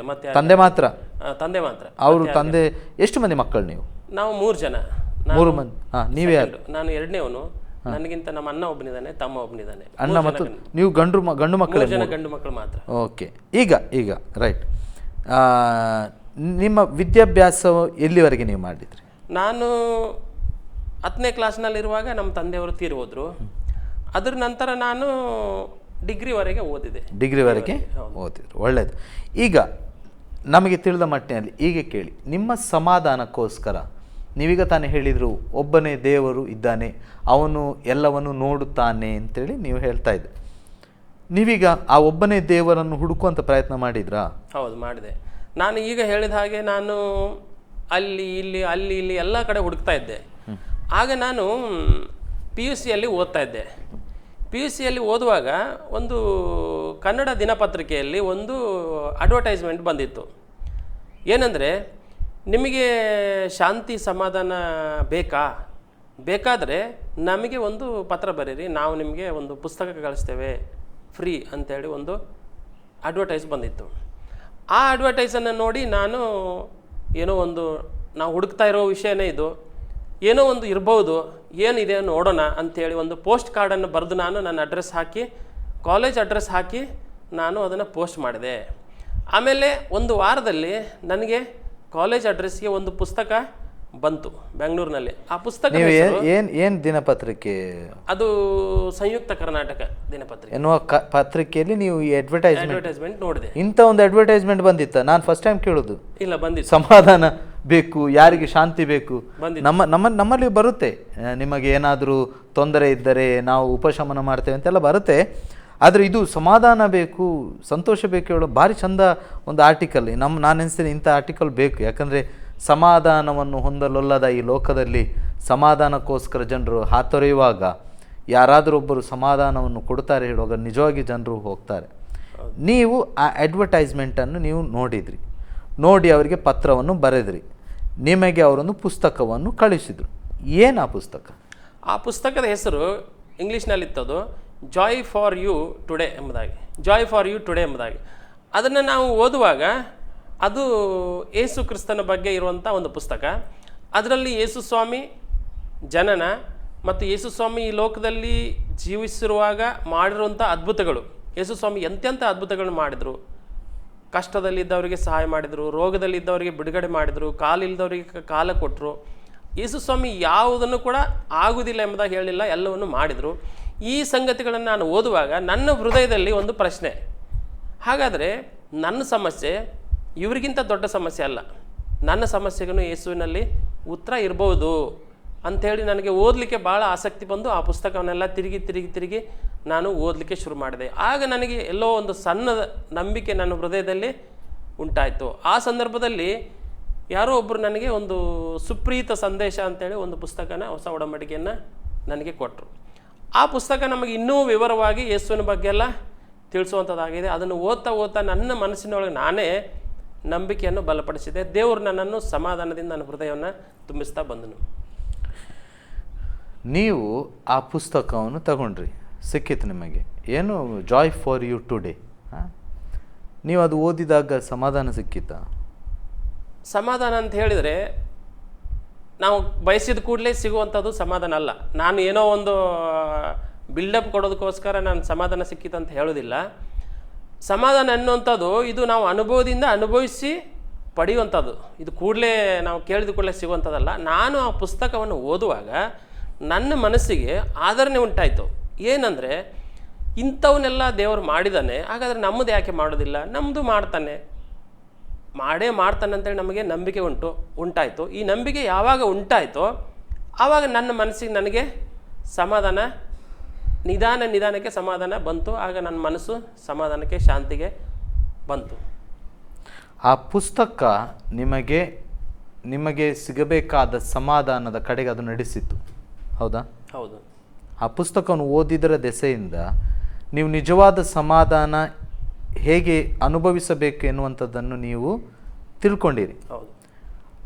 ತಂದೆ ಮಾತ್ರ. ಅವರು ತಂದೆ ಎಷ್ಟು ಮಂದಿ ಮಕ್ಕಳು ನೀವು? ನಾವು 3 ಜನ. 3 ಮಂದಿ. ನೀವೇ ಯಾರು? ನಾನು ಎರಡನೇವನು. ನನಗಿಂತ ನಮ್ಮ ಅಣ್ಣ ಒಬ್ಬನಿದ್ದಾನೆ, ತಮ್ಮ ಒಬ್ಬನಿದ್ದಾನೆ. ಅಣ್ಣ ಮತ್ತು ನೀವು ಗಂಡು ಮಕ್ಕಳು? ಗಂಡು ಮಕ್ಕಳು ಮಾತ್ರ. ಓಕೆ. ಈಗ ರೈಟ್, ನಿಮ್ಮ ವಿದ್ಯಾಭ್ಯಾಸ ಎಲ್ಲಿವರೆಗೆ ನೀವು ಮಾಡಿದ್ರಿ? ನಾನು 10ನೇ ಕ್ಲಾಸ್ನಲ್ಲಿರುವಾಗ ನಮ್ಮ ತಂದೆಯವರು ತೀರಿ ಹೋದ್ರು. ಅದ್ರ ನಂತರ ನಾನು ಡಿಗ್ರಿವರೆಗೆ ಓದಿದೆ. ಡಿಗ್ರಿವರೆಗೆ ಓದಿದ್ರು, ಒಳ್ಳೆಯದು. ಈಗ ನಮಗೆ ತಿಳಿದ ಮಟ್ಟಿನಲ್ಲಿ ಈಗ ಕೇಳಿ, ನಿಮ್ಮ ಸಮಾಧಾನಕ್ಕೋಸ್ಕರ ನೀವೀಗ ತಾನೇ ಹೇಳಿದರು ಒಬ್ಬನೇ ದೇವರು ಇದ್ದಾನೆ, ಅವನು ಎಲ್ಲವನ್ನು ನೋಡುತ್ತಾನೆ ಅಂತೇಳಿ ನೀವು ಹೇಳ್ತಾ ಇದ್ರಿ. ನೀವೀಗ ಆ ಒಬ್ಬನೇ ದೇವರನ್ನು ಹುಡುಕುವಂಥ ಪ್ರಯತ್ನ ಮಾಡಿದ್ರಾ? ಹೌದು, ಮಾಡಿದೆ. ನಾನು ಈಗ ಹೇಳಿದ ಹಾಗೆ ನಾನು ಅಲ್ಲಿ ಇಲ್ಲಿ ಎಲ್ಲ ಕಡೆ ಹುಡುಕ್ತಾ ಇದ್ದೆ. ಆಗ ನಾನು PUC ಓದ್ತಾ ಇದ್ದೆ. PUC ಓದುವಾಗ ಒಂದು ಕನ್ನಡ ದಿನಪತ್ರಿಕೆಯಲ್ಲಿ ಒಂದು ಅಡ್ವರ್ಟೈಸ್ಮೆಂಟ್ ಬಂದಿತ್ತು. ಏನಂದರೆ, ನಿಮಗೆ ಶಾಂತಿ ಸಮಾಧಾನ ಬೇಕಾದರೆ ನಮಗೆ ಒಂದು ಪತ್ರ ಬರೀರಿ, ನಾವು ನಿಮಗೆ ಒಂದು ಪುಸ್ತಕ ಕಳಿಸ್ತೇವೆ ಫ್ರೀ ಅಂತೇಳಿ ಒಂದು ಅಡ್ವರ್ಟೈಸ್ ಬಂದಿತ್ತು. ಆ ಅಡ್ವರ್ಟೈಸನ್ನು ನೋಡಿ ನಾನು ನಾವು ಹುಡುಕ್ತಾ ಇರೋ ವಿಷಯನೇ ಇದು, ಏನೋ ಒಂದು ಇರ್ಬೋದು, ಏನಿದೆ ನೋಡೋಣ ಅಂಥೇಳಿ ಒಂದು ಪೋಸ್ಟ್ ಕಾರ್ಡನ್ನು ಬರೆದು ನಾನು ನನ್ನ ಅಡ್ರೆಸ್ ಹಾಕಿ, ಕಾಲೇಜ್ ಅಡ್ರೆಸ್ ಹಾಕಿ ನಾನು ಅದನ್ನು ಪೋಸ್ಟ್ ಮಾಡಿದೆ. ಆಮೇಲೆ ಒಂದು ವಾರದಲ್ಲಿ ನನಗೆ ಕಾಲೇಜ್ ಅಡ್ರೆಸ್ಗೆ ಒಂದು ಪುಸ್ತಕ ಬಂತು ಬೆಂಗಳೂರಿನಲ್ಲಿ. ಆ ಪುಸ್ತಕ ಏನು ದಿನಪತ್ರಿಕೆ ಅದು? ಸಂಯುಕ್ತ ಕರ್ನಾಟಕ ದಿನಪತ್ರಿಕೆ ಎನ್ನುವ ಪತ್ರಿಕೆಯಲ್ಲಿ ನೀವು ಅಡ್ವರ್ಟೈಸ್ಮೆಂಟ್ ನೋಡಿದೆ. ಇಂಥ ಒಂದು ಅಡ್ವರ್ಟೈಸ್ಮೆಂಟ್ ಬಂದಿತ್ತ? ನಾನು ಫಸ್ಟ್ ಟೈಮ್ ಕೇಳೋದು. ಇಲ್ಲ, ಬಂದಿತ್ತು. ಸಮಾಧಾನ ಬೇಕು, ಯಾರಿಗೆ ಶಾಂತಿ ಬೇಕು, ನಮ್ಮಲ್ಲಿ ಬರುತ್ತೆ. ನಿಮಗೆ ಏನಾದರೂ ತೊಂದರೆ ಇದ್ದರೆ ನಾವು ಉಪಶಮನ ಮಾಡ್ತೇವೆ ಅಂತೆಲ್ಲ ಬರುತ್ತೆ. ಆದರೆ ಇದು ಸಮಾಧಾನ ಬೇಕು, ಸಂತೋಷ ಬೇಕು ಹೇಳೋ ಭಾರಿ ಚಂದ ಒಂದು ಆರ್ಟಿಕಲ್. ನಾನು ಎನಿಸ್ತೇನೆ ಇಂಥ ಆರ್ಟಿಕಲ್ ಬೇಕು. ಯಾಕಂದರೆ ಸಮಾಧಾನವನ್ನು ಹೊಂದಲೊಲ್ಲದ ಈ ಲೋಕದಲ್ಲಿ ಸಮಾಧಾನಕ್ಕೋಸ್ಕರ ಜನರು ಹಾತೊರೆಯುವಾಗ ಯಾರಾದರೂ ಒಬ್ಬರು ಸಮಾಧಾನವನ್ನು ಕೊಡ್ತಾರೆ ಹೇಳುವಾಗ ನಿಜವಾಗಿ ಜನರು ಹೋಗ್ತಾರೆ. ನೀವು ಆ ಅಡ್ವರ್ಟೈಸ್ಮೆಂಟನ್ನು ನೀವು ನೋಡಿದ್ರಿ, ನೋಡಿ ಅವರಿಗೆ ಪತ್ರವನ್ನು ಬರೆದ್ರಿ, ನಿಮಗೆ ಅವರೊಂದು ಪುಸ್ತಕವನ್ನು ಕಳಿಸಿದರು. ಏನು ಆ ಪುಸ್ತಕ? ಆ ಪುಸ್ತಕದ ಹೆಸರು ಇಂಗ್ಲೀಷ್ನಲ್ಲಿತ್ತದು ಜಾಯ್ ಫಾರ್ ಯು ಟುಡೇ ಎಂಬುದಾಗಿ. ಅದನ್ನು ನಾವು ಓದುವಾಗ ಅದು ಯೇಸು ಕ್ರಿಸ್ತನ ಬಗ್ಗೆ ಇರುವಂಥ ಒಂದು ಪುಸ್ತಕ. ಅದರಲ್ಲಿ ಯೇಸು ಸ್ವಾಮಿ ಜನನ ಮತ್ತು ಯೇಸು ಸ್ವಾಮಿ ಈ ಲೋಕದಲ್ಲಿ ಜೀವಿಸಿರುವಾಗ ಮಾಡಿರುವಂಥ ಅದ್ಭುತಗಳು, ಯೇಸು ಸ್ವಾಮಿ ಎಂತೆಂಥ ಅದ್ಭುತಗಳನ್ನು ಮಾಡಿದರು. ಕಷ್ಟದಲ್ಲಿದ್ದವರಿಗೆ ಸಹಾಯ ಮಾಡಿದರು, ರೋಗದಲ್ಲಿದ್ದವರಿಗೆ ಬಿಡುಗಡೆ ಮಾಡಿದರು, ಕಾಲಿಲ್ಲದವರಿಗೆ ಕಾಲ ಕೊಟ್ಟರು. ಯೇಸು ಸ್ವಾಮಿ ಯಾವುದನ್ನು ಕೂಡ ಆಗುವುದಿಲ್ಲ ಎಂಬುದಾಗಿ ಹೇಳಿಲ್ಲ, ಎಲ್ಲವನ್ನು ಮಾಡಿದರು. ಈ ಸಂಗತಿಗಳನ್ನು ನಾನು ಓದುವಾಗ ನನ್ನ ಹೃದಯದಲ್ಲಿ ಒಂದು ಪ್ರಶ್ನೆ, ಹಾಗಾದರೆ ನನ್ನ ಸಮಸ್ಯೆ ಇವರಿಗಿಂತ ದೊಡ್ಡ ಸಮಸ್ಯೆ ಅಲ್ಲ, ನನ್ನ ಸಮಸ್ಯೆಗೂ ಯೇಸುವಿನಲ್ಲಿ ಉತ್ತರ ಇರ್ಬೋದು ಅಂಥೇಳಿ ನನಗೆ ಓದಲಿಕ್ಕೆ ಭಾಳ ಆಸಕ್ತಿ ಬಂದು ಆ ಪುಸ್ತಕವನ್ನೆಲ್ಲ ತಿರುಗಿ ನಾನು ಓದಲಿಕ್ಕೆ ಶುರು ಮಾಡಿದೆ. ಆಗ ನನಗೆ ಎಲ್ಲೋ ಒಂದು ಸಣ್ಣ ನಂಬಿಕೆ ನನ್ನ ಹೃದಯದಲ್ಲಿ ಉಂಟಾಯಿತು. ಆ ಸಂದರ್ಭದಲ್ಲಿ ಯಾರೋ ಒಬ್ಬರು ನನಗೆ ಒಂದು ಸುಪ್ರೀತ ಸಂದೇಶ ಅಂತೇಳಿ ಒಂದು ಪುಸ್ತಕನ, ಹೊಸ ಒಡಂಬಡಿಕೆಯನ್ನು ನನಗೆ ಕೊಟ್ಟರು. ಆ ಪುಸ್ತಕ ನಮಗೆ ಇನ್ನೂ ವಿವರವಾಗಿ ಯೇಸುವಿನ ಬಗ್ಗೆ ಎಲ್ಲ ತಿಳಿಸುವಂಥದ್ದಾಗಿದೆ. ಅದನ್ನು ಓದ್ತಾ ನನ್ನ ಮನಸ್ಸಿನೊಳಗೆ ನಾನೇ ನಂಬಿಕೆಯನ್ನು ಬಲಪಡಿಸಿದೆ. ದೇವರು ನನ್ನನ್ನು ಸಮಾಧಾನದಿಂದ ನನ್ನ ಹೃದಯವನ್ನು ತುಂಬಿಸ್ತಾ ಬಂದನು. ನೀವು ಆ ಪುಸ್ತಕವನ್ನು ತಗೊಂಡ್ರಿ, ಸಿಕ್ಕಿತು ನಿಮಗೆ, ಏನು ಜಾಯ್ ಫಾರ್ ಯು ಟುಡೇ. ನೀವು ಅದು ಓದಿದಾಗ ಸಮಾಧಾನ ಸಿಕ್ಕಿತಾ? ಸಮಾಧಾನ ಅಂತ ಹೇಳಿದರೆ ನಾವು ಬಯಸಿದ ಕೂಡಲೇ ಸಿಗುವಂಥದ್ದು ಸಮಾಧಾನ ಅಲ್ಲ. ನಾನು ಏನೋ ಒಂದು ಬಿಲ್ಡಪ್ ಕೊಡೋದಕ್ಕೋಸ್ಕರ ನಾನು ಸಮಾಧಾನ ಸಿಕ್ಕಿತು ಅಂತ ಹೇಳೋದಿಲ್ಲ. ಸಮಾಧಾನ ಅನ್ನುವಂಥದ್ದು ಇದು ನಾವು ಅನುಭವದಿಂದ ಅನುಭವಿಸಿ ಪಡೆಯುವಂಥದ್ದು. ಇದು ಕೂಡಲೇ ನಾವು ಕೇಳಿದ ಕೂಡಲೇ ಸಿಗುವಂಥದ್ದಲ್ಲ. ನಾನು ಆ ಪುಸ್ತಕವನ್ನು ಓದುವಾಗ ನನ್ನ ಮನಸ್ಸಿಗೆ ಆದರಣೆ ಉಂಟಾಯಿತು. ಏನಂದರೆ, ಇಂಥವನ್ನೆಲ್ಲ ದೇವರು ಮಾಡಿದ್ದಾನೆ, ಹಾಗಾದರೆ ನಮ್ಮದು ಯಾಕೆ ಮಾಡೋದಿಲ್ಲ, ನಮ್ಮದು ಮಾಡ್ತಾನೆ ಅಂತೇಳಿ ನಮಗೆ ನಂಬಿಕೆ ಉಂಟಾಯಿತು. ಈ ನಂಬಿಕೆ ಯಾವಾಗ ಉಂಟಾಯಿತೋ ಆವಾಗ ನನ್ನ ಮನಸ್ಸಿಗೆ ನನಗೆ ಸಮಾಧಾನ, ನಿಧಾನಕ್ಕೆ ಸಮಾಧಾನ ಬಂತು. ಆಗ ನನ್ನ ಮನಸ್ಸು ಸಮಾಧಾನಕ್ಕೆ, ಶಾಂತಿಗೆ ಬಂತು. ಆ ಪುಸ್ತಕ ನಿಮಗೆ ಸಿಗಬೇಕಾದ ಸಮಾಧಾನದ ಕಡೆಗೆ ಅದು ನಡೆಸಿತ್ತು, ಹೌದಾ? ಹೌದು. ಆ ಪುಸ್ತಕವನ್ನು ಓದಿದರ ದೆಸೆಯಿಂದ ನೀವು ನಿಜವಾದ ಸಮಾಧಾನ ಹೇಗೆ ಅನುಭವಿಸಬೇಕು ಎನ್ನುವಂಥದ್ದನ್ನು ನೀವು ತಿಳ್ಕೊಂಡಿರಿ. ಹೌದು.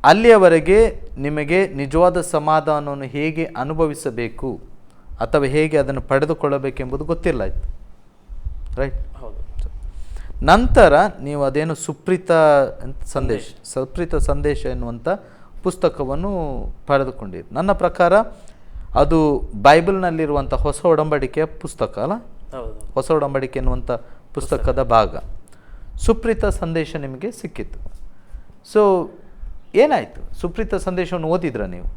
ಅಲ್ಲಿಯವರೆಗೆ ನಿಮಗೆ ನಿಜವಾದ ಸಮಾಧಾನವನ್ನು ಹೇಗೆ ಅನುಭವಿಸಬೇಕು ಅಥವಾ ಹೇಗೆ ಅದನ್ನು ಪಡೆದುಕೊಳ್ಳಬೇಕೆಂಬುದು ಗೊತ್ತಿಲ್ಲ ಇತ್ತು, ರೈಟ್? ಹೌದು. ನಂತರ ನೀವು ಅದೇನು ಸುಪ್ರೀತ ಸಂದೇಶ ಎನ್ನುವಂಥ ಪುಸ್ತಕವನ್ನು ಪಡೆದುಕೊಂಡಿರಿ. ನನ್ನ ಪ್ರಕಾರ ಅದು ಬೈಬಲ್ನಲ್ಲಿರುವಂಥ ಹೊಸ ಒಡಂಬಡಿಕೆಯ ಪುಸ್ತಕ ಅಲ್ಲ, ಹೊಸ ಒಡಂಬಡಿಕೆ ಎನ್ನುವಂಥ ಪುಸ್ತಕದ ಭಾಗ. ಸುಪ್ರೀತ ಸಂದೇಶ ನಿಮಗೆ ಸಿಕ್ಕಿತ್ತು. ಸೊ ಏನಾಯಿತು? ಸುಪ್ರೀತ ಸಂದೇಶವನ್ನು ಓದಿದ್ರಾ ನೀವು?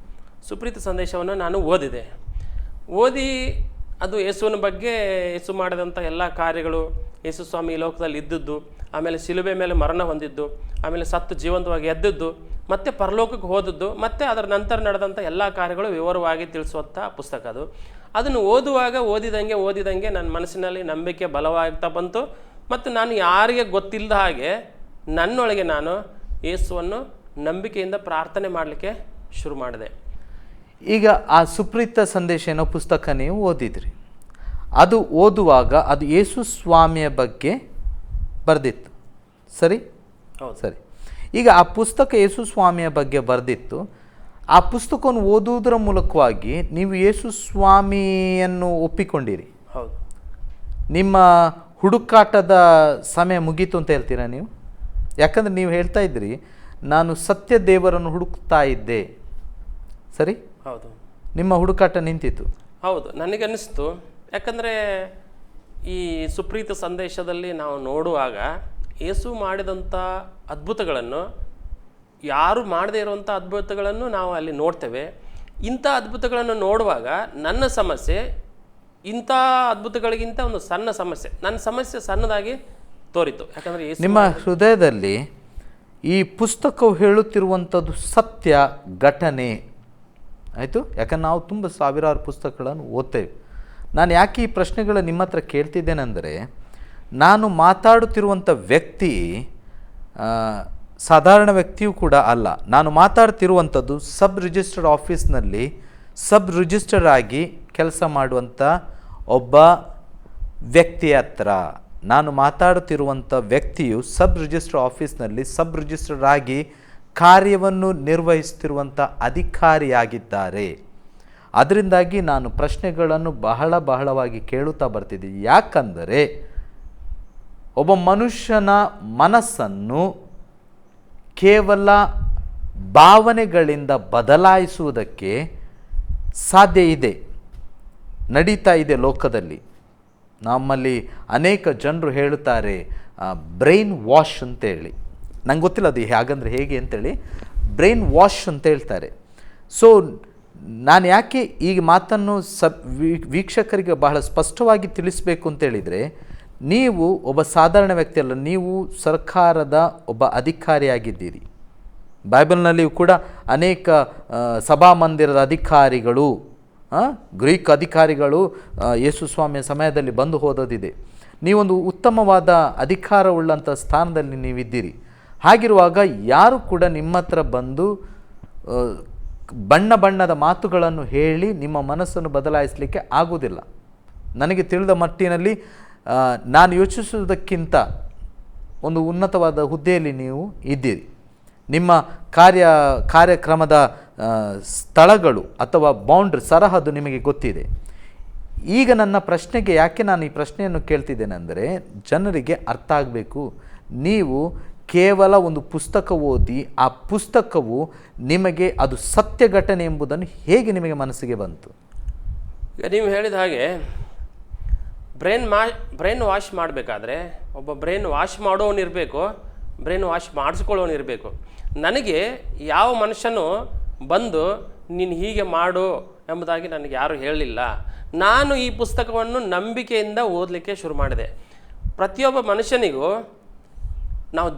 ಸುಪ್ರೀತ ಸಂದೇಶವನ್ನು ನಾನು ಓದಿ ಅದು ಯೇಸುವಿನ ಬಗ್ಗೆ, ಯೇಸು ಮಾಡಿದಂಥ ಎಲ್ಲ ಕಾರ್ಯಗಳು, ಯೇಸು ಸ್ವಾಮಿ ಈ ಲೋಕದಲ್ಲಿ ಇದ್ದದ್ದು, ಆಮೇಲೆ ಶಿಲುಬೆ ಮೇಲೆ ಮರಣ ಹೊಂದಿದ್ದು, ಆಮೇಲೆ ಸತ್ತು ಜೀವಂತವಾಗಿ ಎದ್ದದ್ದು, ಮತ್ತೆ ಪರಲೋಕಕ್ಕೆ ಹೋದದ್ದು, ಮತ್ತು ಅದರ ನಂತರ ನಡೆದಂಥ ಎಲ್ಲ ಕಾರ್ಯಗಳು ವಿವರವಾಗಿ ತಿಳಿಸುವಂಥ ಪುಸ್ತಕ ಅದು. ಅದನ್ನು ಓದಿದಂಗೆ ನನ್ನ ಮನಸ್ಸಿನಲ್ಲಿ ನಂಬಿಕೆ ಬಲವಾಗ್ತಾ ಬಂತು. ಮತ್ತು ನಾನು ಯಾರಿಗೆ ಗೊತ್ತಿಲ್ಲದ ಹಾಗೆ ನನ್ನೊಳಗೆ ನಾನು ಯೇಸುವನ್ನು ನಂಬಿಕೆಯಿಂದ ಪ್ರಾರ್ಥನೆ ಮಾಡಲಿಕ್ಕೆ ಶುರು ಮಾಡಿದೆ. ಈಗ ಆ ಸುಪ್ರೀತ ಸಂದೇಶ ಏನೋ ಪುಸ್ತಕ ನೀವು ಓದಿದ್ರಿ. ಅದು ಓದುವಾಗ ಅದು ಯೇಸು ಸ್ವಾಮಿಯ ಬಗ್ಗೆ ಬರೆದಿತ್ತು, ಸರಿ? ಸರಿ. ಈಗ ಆ ಪುಸ್ತಕ ಯೇಸು ಸ್ವಾಮಿಯ ಬಗ್ಗೆ ಬರೆದಿತ್ತು. ಆ ಪುಸ್ತಕವನ್ನು ಓದುವುದರ ಮೂಲಕವಾಗಿ ನೀವು ಯೇಸು ಸ್ವಾಮಿಯನ್ನು ಒಪ್ಪಿಕೊಂಡಿರಿ. ಹೌದು. ನಿಮ್ಮ ಹುಡುಕಾಟದ ಸಮಯ ಮುಗೀತು ಅಂತ ಹೇಳ್ತೀರಾ ನೀವು? ಯಾಕಂದರೆ ನೀವು ಹೇಳ್ತಾ ಇದ್ರಿ, ನಾನು ಸತ್ಯ ದೇವರನ್ನು ಹುಡುಕ್ತಾ ಇದ್ದೆ, ಸರಿ? ಹೌದು. ನಿಮ್ಮ ಹುಡುಕಾಟ ನಿಂತಿತ್ತು. ಹೌದು, ನನಗನ್ನಿಸ್ತು. ಯಾಕಂದರೆ ಈ ಸುಪ್ರೀತ ಸಂದೇಶದಲ್ಲಿ ನಾವು ನೋಡುವಾಗ ಯೇಸು ಮಾಡಿದಂಥ ಅದ್ಭುತಗಳನ್ನು, ಯಾರು ಮಾಡದೇ ಇರುವಂಥ ಅದ್ಭುತಗಳನ್ನು ನಾವು ಅಲ್ಲಿ ನೋಡ್ತೇವೆ. ಇಂಥ ಅದ್ಭುತಗಳನ್ನು ನೋಡುವಾಗ ನನ್ನ ಸಮಸ್ಯೆ ಇಂಥ ಅದ್ಭುತಗಳಿಗಿಂತ ಒಂದು ಸಣ್ಣ ಸಮಸ್ಯೆ, ನನ್ನ ಸಮಸ್ಯೆ ಸಣ್ಣದಾಗಿ ತೋರಿತು. ಯಾಕಂದರೆ ನಿಮ್ಮ ಹೃದಯದಲ್ಲಿ ಈ ಪುಸ್ತಕವು ಹೇಳುತ್ತಿರುವಂಥದ್ದು ಸತ್ಯ ಘಟನೆ ಆಯಿತು. ಯಾಕಂದ್ರೆ ನಾವು ತುಂಬ ಸಾವಿರಾರು ಪುಸ್ತಕಗಳನ್ನು ಓದ್ತೇವೆ. ನಾನು ಯಾಕೆ ಈ ಪ್ರಶ್ನೆಗಳ ನಿಮ್ಮ ಹತ್ರ ಕೇಳ್ತಿದ್ದೇನೆಂದರೆ, ನಾನು ಮಾತಾಡುತ್ತಿರುವಂಥ ವ್ಯಕ್ತಿ ಸಾಧಾರಣ ವ್ಯಕ್ತಿಯೂ ಕೂಡ ಅಲ್ಲ. ನಾನು ಮಾತಾಡ್ತಿರುವಂಥದ್ದು ಸಬ್ ರಿಜಿಸ್ಟರ್ಡ್ ಆಫೀಸ್ನಲ್ಲಿ ಸಬ್ ರಿಜಿಸ್ಟರ್ ಆಗಿ ಕೆಲಸ ಮಾಡುವಂಥ ಒಬ್ಬ ವ್ಯಕ್ತಿಯ ಹತ್ರ. ನಾನು ಮಾತಾಡುತ್ತಿರುವಂಥ ವ್ಯಕ್ತಿಯು ಸಬ್ ರಿಜಿಸ್ಟರ್ ಆಫೀಸ್ನಲ್ಲಿ ಸಬ್ ರಿಜಿಸ್ಟರ್ ಆಗಿ ಕಾರ್ಯವನ್ನು ನಿರ್ವಹಿಸುತ್ತಿರುವಂಥ ಅಧಿಕಾರಿಯಾಗಿದ್ದಾರೆ. ಅದರಿಂದಾಗಿ ನಾನು ಪ್ರಶ್ನೆಗಳನ್ನು ಬಹಳವಾಗಿ ಕೇಳುತ್ತಾ ಬರ್ತಿದ್ದೀನಿ. ಯಾಕಂದರೆ ಒಬ್ಬ ಮನುಷ್ಯನ ಮನಸ್ಸನ್ನು ಕೇವಲ ಭಾವನೆಗಳಿಂದ ಬದಲಾಯಿಸುವುದಕ್ಕೆ ಸಾಧ್ಯ ಇದೆ, ನಡೀತಾ ಇದೆ ಲೋಕದಲ್ಲಿ. ನಮ್ಮಲ್ಲಿ ಅನೇಕ ಜನರು ಹೇಳುತ್ತಾರೆ ಬ್ರೈನ್ ವಾಶ್ ಅಂತೇಳಿ. ನಂಗೆ ಗೊತ್ತಿಲ್ಲ ಅದು ಹಾಗಂದ್ರೆ ಹೇಗೆ ಅಂತೇಳಿ, ಬ್ರೈನ್ ವಾಶ್ ಅಂತ ಹೇಳ್ತಾರೆ. ಸೊ ನಾನು ಯಾಕೆ ಈ ಮಾತನ್ನು ವೀಕ್ಷಕರಿಗೆ ಬಹಳ ಸ್ಪಷ್ಟವಾಗಿ ತಿಳಿಸಬೇಕು ಅಂತೇಳಿದರೆ, ನೀವು ಒಬ್ಬ ಸಾಧಾರಣ ವ್ಯಕ್ತಿ ಅಲ್ಲ, ನೀವು ಸರ್ಕಾರದ ಒಬ್ಬ ಅಧಿಕಾರಿಯಾಗಿದ್ದೀರಿ. ಬೈಬಲ್ನಲ್ಲಿಯೂ ಕೂಡ ಅನೇಕ ಸಭಾಮಂದಿರದ ಅಧಿಕಾರಿಗಳು, ಗ್ರೀಕ್ ಅಧಿಕಾರಿಗಳು ಯೇಸು ಸ್ವಾಮಿಯ ಸಮಯದಲ್ಲಿ ಬಂದು ಹೋದದಿದೆ. ನೀವೊಂದು ಉತ್ತಮವಾದ ಅಧಿಕಾರವುಳ್ಳಂಥ ಸ್ಥಾನದಲ್ಲಿ ನೀವಿದ್ದೀರಿ. ಹಾಗಿರುವಾಗ ಯಾರು ಕೂಡ ನಿಮ್ಮ ಹತ್ರ ಬಂದು ಬಣ್ಣದ ಮಾತುಗಳನ್ನು ಹೇಳಿ ನಿಮ್ಮ ಮನಸ್ಸನ್ನು ಬದಲಾಯಿಸಲಿಕ್ಕೆ ಆಗುವುದಿಲ್ಲ. ನನಗೆ ತಿಳಿದ ಮಟ್ಟಿನಲ್ಲಿ ನಾನು ಯೋಚಿಸುವುದಕ್ಕಿಂತ ಒಂದು ಉನ್ನತವಾದ ಹುದ್ದೆಯಲ್ಲಿ ನೀವು ಇದ್ದೀರಿ. ನಿಮ್ಮ ಕಾರ್ಯಕ್ರಮದ ಸ್ಥಳಗಳು ಅಥವಾ ಬೌಂಡ್ರಿ, ಸರಹದ್ದು ನಿಮಗೆ ಗೊತ್ತಿದೆ. ಈಗ ನನ್ನ ಪ್ರಶ್ನೆಗೆ ಯಾಕೆ ನಾನು ಈ ಪ್ರಶ್ನೆಯನ್ನು ಕೇಳ್ತಿದ್ದೇನೆಂದರೆ, ಜನರಿಗೆ ಅರ್ಥ ಆಗಬೇಕು. ನೀವು ಕೇವಲ ಒಂದು ಪುಸ್ತಕ ಓದಿ ಆ ಪುಸ್ತಕವು ನಿಮಗೆ ಅದು ಸತ್ಯ ಘಟನೆ ಎಂಬುದನ್ನು ಹೇಗೆ ನಿಮಗೆ ಮನಸ್ಸಿಗೆ ಬಂತು? ಈಗ ನೀವು ಹೇಳಿದ ಹಾಗೆ ಬ್ರೈನ್ ವಾಶ್ ಮಾಡಬೇಕಾದ್ರೆ ಒಬ್ಬ ಬ್ರೈನ್ ವಾಶ್ ಮಾಡೋನಿರಬೇಕು, ಬ್ರೈನ್ ವಾಶ್ ಮಾಡಿಸ್ಕೊಳ್ಳೋನಿರಬೇಕು. ನನಗೆ ಯಾವ ಮನುಷ್ಯನು ಬಂದು ನೀನು ಹೀಗೆ ಮಾಡು ಎಂಬುದಾಗಿ ನನಗೆ ಯಾರೂ ಹೇಳಲಿಲ್ಲ. ನಾನು ಈ ಪುಸ್ತಕವನ್ನು ನಂಬಿಕೆಯಿಂದ ಓದಲಿಕ್ಕೆ ಶುರು ಮಾಡಿದೆ. ಪ್ರತಿಯೊಬ್ಬ ಮನುಷ್ಯನಿಗೂ ನಾವು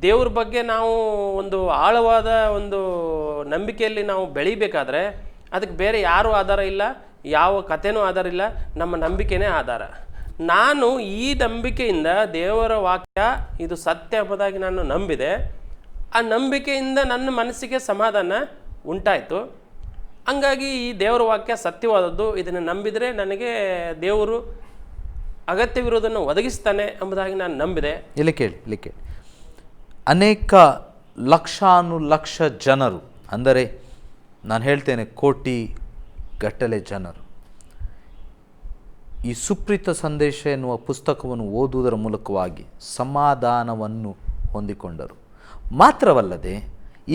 ದೇವ್ರ ಬಗ್ಗೆ ನಾವು ಒಂದು ಆಳವಾದ ಒಂದು ನಂಬಿಕೆಯಲ್ಲಿ ನಾವು ಬೆಳಿಬೇಕಾದ್ರೆ ಅದಕ್ಕೆ ಬೇರೆ ಯಾರೂ ಆಧಾರ ಇಲ್ಲ, ಯಾವ ಕಥೆನೂ ಆಧಾರ ಇಲ್ಲ, ನಮ್ಮ ನಂಬಿಕೆನೇ ಆಧಾರ. ನಾನು ಈ ನಂಬಿಕೆಯಿಂದ ದೇವರ ವಾಕ್ಯ ಇದು ಸತ್ಯ ಎಂಬುದಾಗಿ ನಾನು ನಂಬಿದೆ. ಆ ನಂಬಿಕೆಯಿಂದ ನನ್ನ ಮನಸ್ಸಿಗೆ ಸಮಾಧಾನ ಉಂಟಾಯಿತು. ಹಂಗಾಗಿ ಈ ದೇವರ ವಾಕ್ಯ ಸತ್ಯವಾದದ್ದು, ಇದನ್ನು ನಂಬಿದರೆ ನನಗೆ ದೇವರು ಅಗತ್ಯವಿರೋದನ್ನು ಒದಗಿಸ್ತಾನೆ ಎಂಬುದಾಗಿ ನಾನು ನಂಬಿದೆ. ಇಲ್ಲಿ ಕೇಳಿ, ಅನೇಕ ಲಕ್ಷಾನುಲಕ್ಷ ಜನರು, ಅಂದರೆ ನಾನು ಹೇಳ್ತೇನೆ ಕೋಟಿ ಗಟ್ಟಲೆ ಜನರು ಈ ಸುಪ್ರೀತ ಸಂದೇಶ ಎನ್ನುವ ಪುಸ್ತಕವನ್ನು ಓದುವುದರ ಮೂಲಕವಾಗಿ ಸಮಾಧಾನವನ್ನು ಹೊಂದಿಕೊಂಡರು. ಮಾತ್ರವಲ್ಲದೆ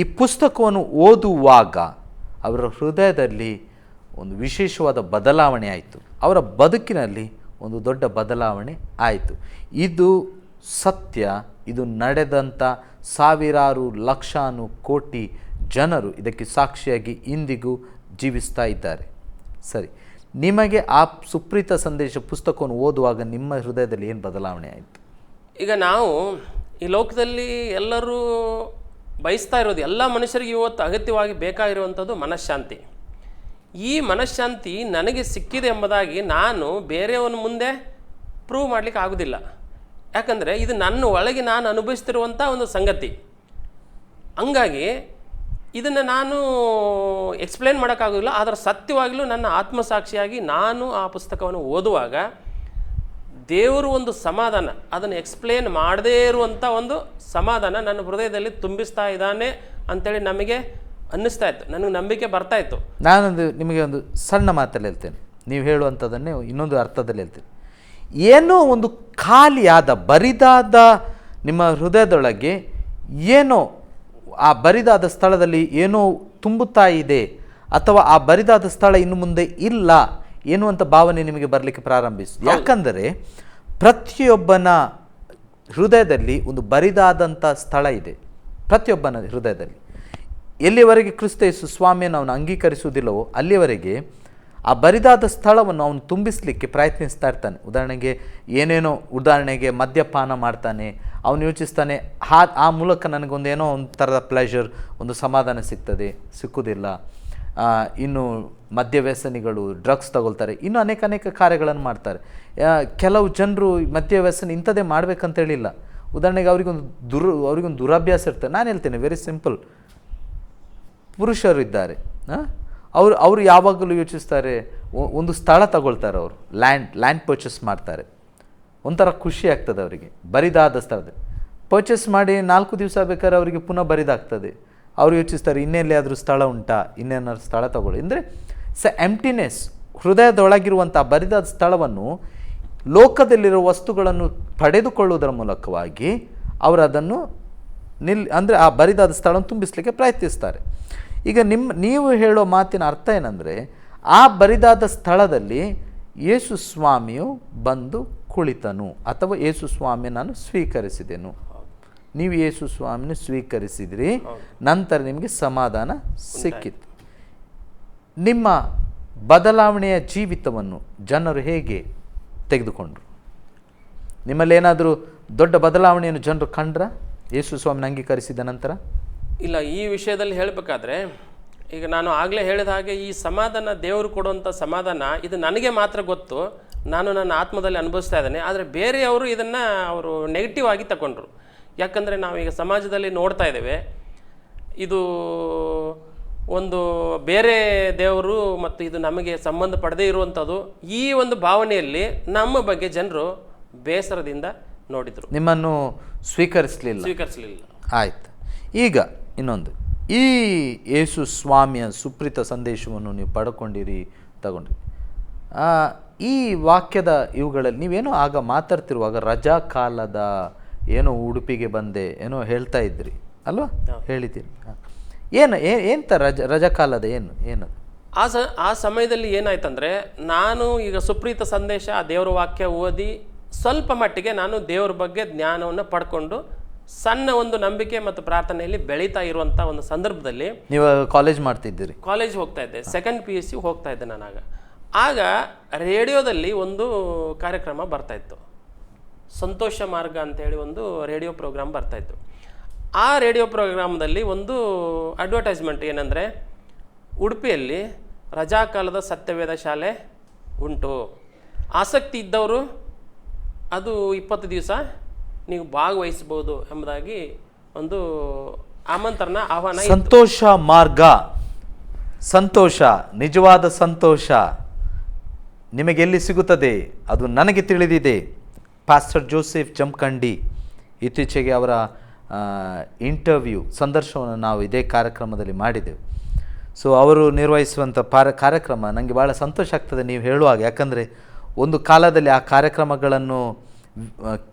ಈ ಪುಸ್ತಕವನ್ನು ಓದುವಾಗ ಅವರ ಹೃದಯದಲ್ಲಿ ಒಂದು ವಿಶೇಷವಾದ ಬದಲಾವಣೆ ಆಯಿತು. ಅವರ ಬದುಕಿನಲ್ಲಿ ಒಂದು ದೊಡ್ಡ ಬದಲಾವಣೆ ಆಯಿತು. ಇದು ಸತ್ಯ. ಇದು ನಡೆದಂಥ ಸಾವಿರಾರು ಲಕ್ಷಾನು ಕೋಟಿ ಜನರು ಇದಕ್ಕೆ ಸಾಕ್ಷಿಯಾಗಿ ಇಂದಿಗೂ ಜೀವಿಸ್ತಾ ಇದ್ದಾರೆ. ಸರಿ, ನಿಮಗೆ ಆ ಸುಪ್ರೀತ ಸಂದೇಶ ಪುಸ್ತಕವನ್ನು ಓದುವಾಗ ನಿಮ್ಮ ಹೃದಯದಲ್ಲಿ ಏನು ಬದಲಾವಣೆ ಆಯಿತು? ಈಗ ನಾವು ಈ ಲೋಕದಲ್ಲಿ ಎಲ್ಲರೂ ಬಯಸ್ತಾ ಇರೋದು, ಎಲ್ಲ ಮನುಷ್ಯರಿಗೆ ಇವತ್ತು ಅಗತ್ಯವಾಗಿ ಬೇಕಾಗಿರುವಂಥದ್ದು ಮನಃಶಾಂತಿ. ಈ ಮನಃಶಾಂತಿ ನನಗೆ ಸಿಕ್ಕಿದೆ ಎಂಬುದಾಗಿ ನಾನು ಬೇರೆಯವನ ಮುಂದೆ ಪ್ರೂವ್ ಮಾಡಲಿಕ್ಕೆ ಆಗೋದಿಲ್ಲ. ಯಾಕಂದರೆ ಇದು ನನ್ನ ಒಳಗೆ ನಾನು ಅನುಭವಿಸ್ತಿರುವಂಥ ಒಂದು ಸಂಗತಿ. ಹಂಗಾಗಿ ಇದನ್ನು ನಾನು ಎಕ್ಸ್ಪ್ಲೇನ್ ಮಾಡೋಕ್ಕಾಗೋದಿಲ್ಲ. ಆದರೆ ಸತ್ಯವಾಗಲೂ ನನ್ನ ಆತ್ಮಸಾಕ್ಷಿಯಾಗಿ ನಾನು ಆ ಪುಸ್ತಕವನ್ನು ಓದುವಾಗ ದೇವರು ಒಂದು ಸಮಾಧಾನ, ಅದನ್ನು ಎಕ್ಸ್ಪ್ಲೇನ್ ಮಾಡದೇ ಇರುವಂಥ ಒಂದು ಸಮಾಧಾನ ನನ್ನ ಹೃದಯದಲ್ಲಿ ತುಂಬಿಸ್ತಾ ಇದ್ದಾನೆ ಅಂತೇಳಿ ನಮಗೆ ಅನ್ನಿಸ್ತಾ ಇತ್ತು, ನನಗೆ ನಂಬಿಕೆ ಬರ್ತಾಯಿತ್ತು. ನಾನೊಂದು ನಿಮಗೆ ಒಂದು ಸಣ್ಣ ಮಾತಲ್ಲಿ ಹೇಳ್ತೇನೆ, ನೀವು ಹೇಳುವಂಥದ್ದನ್ನೇ ಇನ್ನೊಂದು ಅರ್ಥದಲ್ಲಿ ಹೇಳ್ತೇನೆ. ಏನೋ ಒಂದು ಖಾಲಿಯಾದ ಬರಿದಾದ ನಿಮ್ಮ ಹೃದಯದೊಳಗೆ ಏನೋ ಆ ಬರಿದಾದ ಸ್ಥಳದಲ್ಲಿ ಏನೋ ತುಂಬುತ್ತಾ ಇದೆ, ಅಥವಾ ಆ ಬರಿದಾದ ಸ್ಥಳ ಇನ್ನು ಮುಂದೆ ಇಲ್ಲ ಎನ್ನುವಂಥ ಭಾವನೆ ನಿಮಗೆ ಬರಲಿಕ್ಕೆ ಪ್ರಾರಂಭಿಸಿತು. ಯಾಕಂದರೆ ಪ್ರತಿಯೊಬ್ಬನ ಹೃದಯದಲ್ಲಿ ಒಂದು ಬರಿದಾದಂಥ ಸ್ಥಳ ಇದೆ. ಪ್ರತಿಯೊಬ್ಬನ ಹೃದಯದಲ್ಲಿ ಎಲ್ಲಿವರೆಗೆ ಕ್ರಿಸ್ತ ಯೇಸು ಸ್ವಾಮಿಯನ್ನು ಅವನು ಅಂಗೀಕರಿಸುವುದಿಲ್ಲವೋ ಅಲ್ಲಿವರೆಗೆ ಆ ಬರಿದಾದ ಸ್ಥಳವನ್ನು ಅವನು ತುಂಬಿಸಲಿಕ್ಕೆ ಪ್ರಯತ್ನಿಸ್ತಾ ಇರ್ತಾನೆ. ಉದಾಹರಣೆಗೆ ಮದ್ಯಪಾನ ಮಾಡ್ತಾನೆ. ಅವನು ಯೋಚಿಸ್ತಾನೆ, ಆ ಮೂಲಕ ನನಗೊಂದೇನೋ ಒಂದು ಥರದ ಪ್ಲೆಷರ್, ಒಂದು ಸಮಾಧಾನ ಸಿಕ್ಕುವುದಿಲ್ಲ. ಇನ್ನು ಮದ್ಯವ್ಯಸನಿಗಳು ಡ್ರಗ್ಸ್ ತಗೊಳ್ತಾರೆ, ಇನ್ನೂ ಅನೇಕ ಕಾರ್ಯಗಳನ್ನು ಮಾಡ್ತಾರೆ. ಕೆಲವು ಜನರು ಮದ್ಯವ್ಯಸನ ಇಂಥದ್ದೇ ಮಾಡಬೇಕಂತೇಳಿಲ್ಲ. ಉದಾಹರಣೆಗೆ ಅವರಿಗೊಂದು ದುರಭ್ಯಾಸ ಇರ್ತಾರೆ. ನಾನು ಹೇಳ್ತೇನೆ, ವೆರಿ ಸಿಂಪಲ್. ಪುರುಷರು ಇದ್ದಾರೆ, ಅವರು ಯಾವಾಗಲೂ ಯೋಚಿಸ್ತಾರೆ, ಒಂದು ಸ್ಥಳ ತಗೊಳ್ತಾರೆ, ಅವರು ಲ್ಯಾಂಡ್ ಪರ್ಚೇಸ್ ಮಾಡ್ತಾರೆ. ಒಂಥರ ಖುಷಿ ಆಗ್ತದೆ ಅವರಿಗೆ, ಬರಿದಾದ ಸ್ಥಳದಲ್ಲಿ ಪರ್ಚೇಸ್ ಮಾಡಿ 4 ದಿವಸ ಬೇಕಾದ್ರೆ ಅವರಿಗೆ ಪುನಃ ಬರಿದಾಗ್ತದೆ. ಅವರು ಯೋಚಿಸ್ತಾರೆ, ಇನ್ನೆಲ್ಲಿಯಾದರೂ ಸ್ಥಳ ಉಂಟಾ, ಇನ್ನೇನಾದ್ರು ಸ್ಥಳ ತಗೊಳ್ಳಿ. ಅಂದರೆ ಎಂಪ್ಟಿನೆಸ್, ಹೃದಯದೊಳಗಿರುವಂಥ ಬರಿದಾದ ಸ್ಥಳವನ್ನು ಲೋಕದಲ್ಲಿರೋ ವಸ್ತುಗಳನ್ನು ಪಡೆದುಕೊಳ್ಳುವುದರ ಮೂಲಕವಾಗಿ ಅವರು ಅದನ್ನು ಅಂದರೆ ಆ ಬರಿದಾದ ಸ್ಥಳವನ್ನು ತುಂಬಿಸಲಿಕ್ಕೆ ಪ್ರಯತ್ನಿಸ್ತಾರೆ. ಈಗ ನೀವು ಹೇಳೋ ಮಾತಿನ ಅರ್ಥ ಏನಂದರೆ, ಆ ಬರಿದಾದ ಸ್ಥಳದಲ್ಲಿ ಯೇಸು ಸ್ವಾಮಿಯು ಬಂದು ಕುಳಿತನು, ಅಥವಾ ಯೇಸು ಸ್ವಾಮಿ ನಾನು ಸ್ವೀಕರಿಸಿದೆನು. ನೀವು ಯೇಸು ಸ್ವಾಮಿನ ಸ್ವೀಕರಿಸಿದ್ರಿ, ನಂತರ ನಿಮಗೆ ಸಮಾಧಾನ ಸಿಕ್ಕಿತು. ನಿಮ್ಮ ಬದಲಾವಣೆಯ ಜೀವಿತವನ್ನು ಜನರು ಹೇಗೆ ತೆಗೆದುಕೊಂಡ್ರು? ನಿಮ್ಮಲ್ಲಿ ಏನಾದರೂ ದೊಡ್ಡ ಬದಲಾವಣೆಯನ್ನು ಜನರು ಕಂಡ್ರ ಯೇಸು ಸ್ವಾಮಿನ ಅಂಗೀಕರಿಸಿದ ನಂತರ? ಇಲ್ಲ, ಈ ವಿಷಯದಲ್ಲಿ ಹೇಳಬೇಕಾದ್ರೆ ಈಗ ನಾನು ಆಗಲೇ ಹೇಳಿದ ಹಾಗೆ ಈ ಸಮಾಧಾನ, ದೇವರು ಕೊಡುವಂಥ ಸಮಾಧಾನ, ಇದು ನನಗೆ ಮಾತ್ರ ಗೊತ್ತು, ನಾನು ನನ್ನ ಆತ್ಮದಲ್ಲಿ ಅನುಭವಿಸ್ತಾ ಇದ್ದೇನೆ. ಆದರೆ ಬೇರೆಯವರು ಇದನ್ನು ಅವರು ನೆಗೆಟಿವ್ ಆಗಿ ತಗೊಂಡ್ರು. ಯಾಕಂದರೆ ನಾವೀಗ ಸಮಾಜದಲ್ಲಿ ನೋಡ್ತಾ ಇದ್ದೇವೆ, ಇದು ಒಂದು ಬೇರೆ ದೇವರು ಮತ್ತು ಇದು ನಮಗೆ ಸಂಬಂಧಪಡದೇ ಇರುವಂಥದ್ದು. ಈ ಒಂದು ಭಾವನೆಯಲ್ಲಿ ನಮ್ಮ ಬಗ್ಗೆ ಜನರು ಬೇಸರದಿಂದ ನೋಡಿದರು, ನಿಮ್ಮನ್ನು ಸ್ವೀಕರಿಸಲಿಲ್ಲ. ಆಯ್ತು. ಈಗ ಇನ್ನೊಂದು, ಈ ಯೇಸು ಸ್ವಾಮಿಯ ಸುಪ್ರೀತ ಸಂದೇಶವನ್ನು ನೀವು ತಗೊಂಡ್ರಿ. ಈ ವಾಕ್ಯದ ಇವುಗಳಲ್ಲಿ ನೀವೇನೋ ಆಗ ಮಾತಾಡ್ತಿರುವಾಗ ರಜಾ ಕಾಲದ ಏನೋ ಉಡುಪಿಗೆ ಬಂದೆ ಏನೋ ಹೇಳ್ತಾ ಇದ್ರಿ ಅಲ್ವಾ? ಹೇಳಿದ್ದೀರಿ. ಎಂತ ರಜಾಕಾಲದ ಏನದು? ಆ ಸಮಯದಲ್ಲಿ ಏನಾಯ್ತಂದರೆ, ನಾನು ಈಗ ಸುಪ್ರೀತ ಸಂದೇಶ, ಆ ದೇವರ ವಾಕ್ಯ ಓದಿ ಸ್ವಲ್ಪ ಮಟ್ಟಿಗೆ ನಾನು ದೇವರ ಬಗ್ಗೆ ಜ್ಞಾನವನ್ನು ಪಡ್ಕೊಂಡು ಸಣ್ಣ ಒಂದು ನಂಬಿಕೆ ಮತ್ತು ಪ್ರಾರ್ಥನೆಯಲ್ಲಿ ಬೆಳೀತಾ ಇರುವಂಥ ಒಂದು ಸಂದರ್ಭದಲ್ಲಿ, ನೀವು ಕಾಲೇಜ್ ಮಾಡ್ತಿದ್ದೀರಿ? ಕಾಲೇಜ್ ಹೋಗ್ತಾ ಇದ್ದೆ, 2nd PUC ಹೋಗ್ತಾ ಇದ್ದೆ ನಾನು. ಆಗ ರೇಡಿಯೋದಲ್ಲಿ ಒಂದು ಕಾರ್ಯಕ್ರಮ ಬರ್ತಾಯಿತ್ತು, ಸಂತೋಷ ಮಾರ್ಗ ಅಂತೇಳಿ ಒಂದು ರೇಡಿಯೋ ಪ್ರೋಗ್ರಾಮ್ ಬರ್ತಾಯಿತ್ತು. ಆ ರೇಡಿಯೋ ಪ್ರೋಗ್ರಾಮ್ದಲ್ಲಿ ಒಂದು ಅಡ್ವರ್ಟೈಸ್ಮೆಂಟ್ ಏನಂದರೆ, ಉಡುಪಿಯಲ್ಲಿ ರಜಾಕಾಲದ ಸತ್ಯವೇದ ಶಾಲೆ ಉಂಟು, ಆಸಕ್ತಿ ಇದ್ದವರು ಅದು 20 ದಿವಸ ನೀವು ಭಾಗವಹಿಸಬಹುದು ಎಂಬುದಾಗಿ ಒಂದು ಆಮಂತ್ರಣ, ಆಹ್ವಾನ. ಸಂತೋಷ ಮಾರ್ಗ ಸಂತೋಷ, ನಿಜವಾದ ಸಂತೋಷ ನಿಮಗೆಲ್ಲಿ ಸಿಗುತ್ತದೆ ಅದು ನನಗೆ ತಿಳಿದಿದೆ. ಪಾಸ್ಟರ್ ಜೋಸೆಫ್ ಜಮಖಂಡಿ ಇತ್ತೀಚೆಗೆ ಅವರ ಸಂದರ್ಶನವನ್ನು ನಾವು ಇದೇ ಕಾರ್ಯಕ್ರಮದಲ್ಲಿ ಮಾಡಿದೆವು. ಸೊ ಅವರು ನಿರ್ವಹಿಸುವಂಥ ಕಾರ್ಯಕ್ರಮ ನನಗೆ ಭಾಳ ಸಂತೋಷ ಆಗ್ತದೆ ನೀವು ಹೇಳುವಾಗ. ಯಾಕಂದರೆ ಒಂದು ಕಾಲದಲ್ಲಿ ಆ ಕಾರ್ಯಕ್ರಮಗಳನ್ನು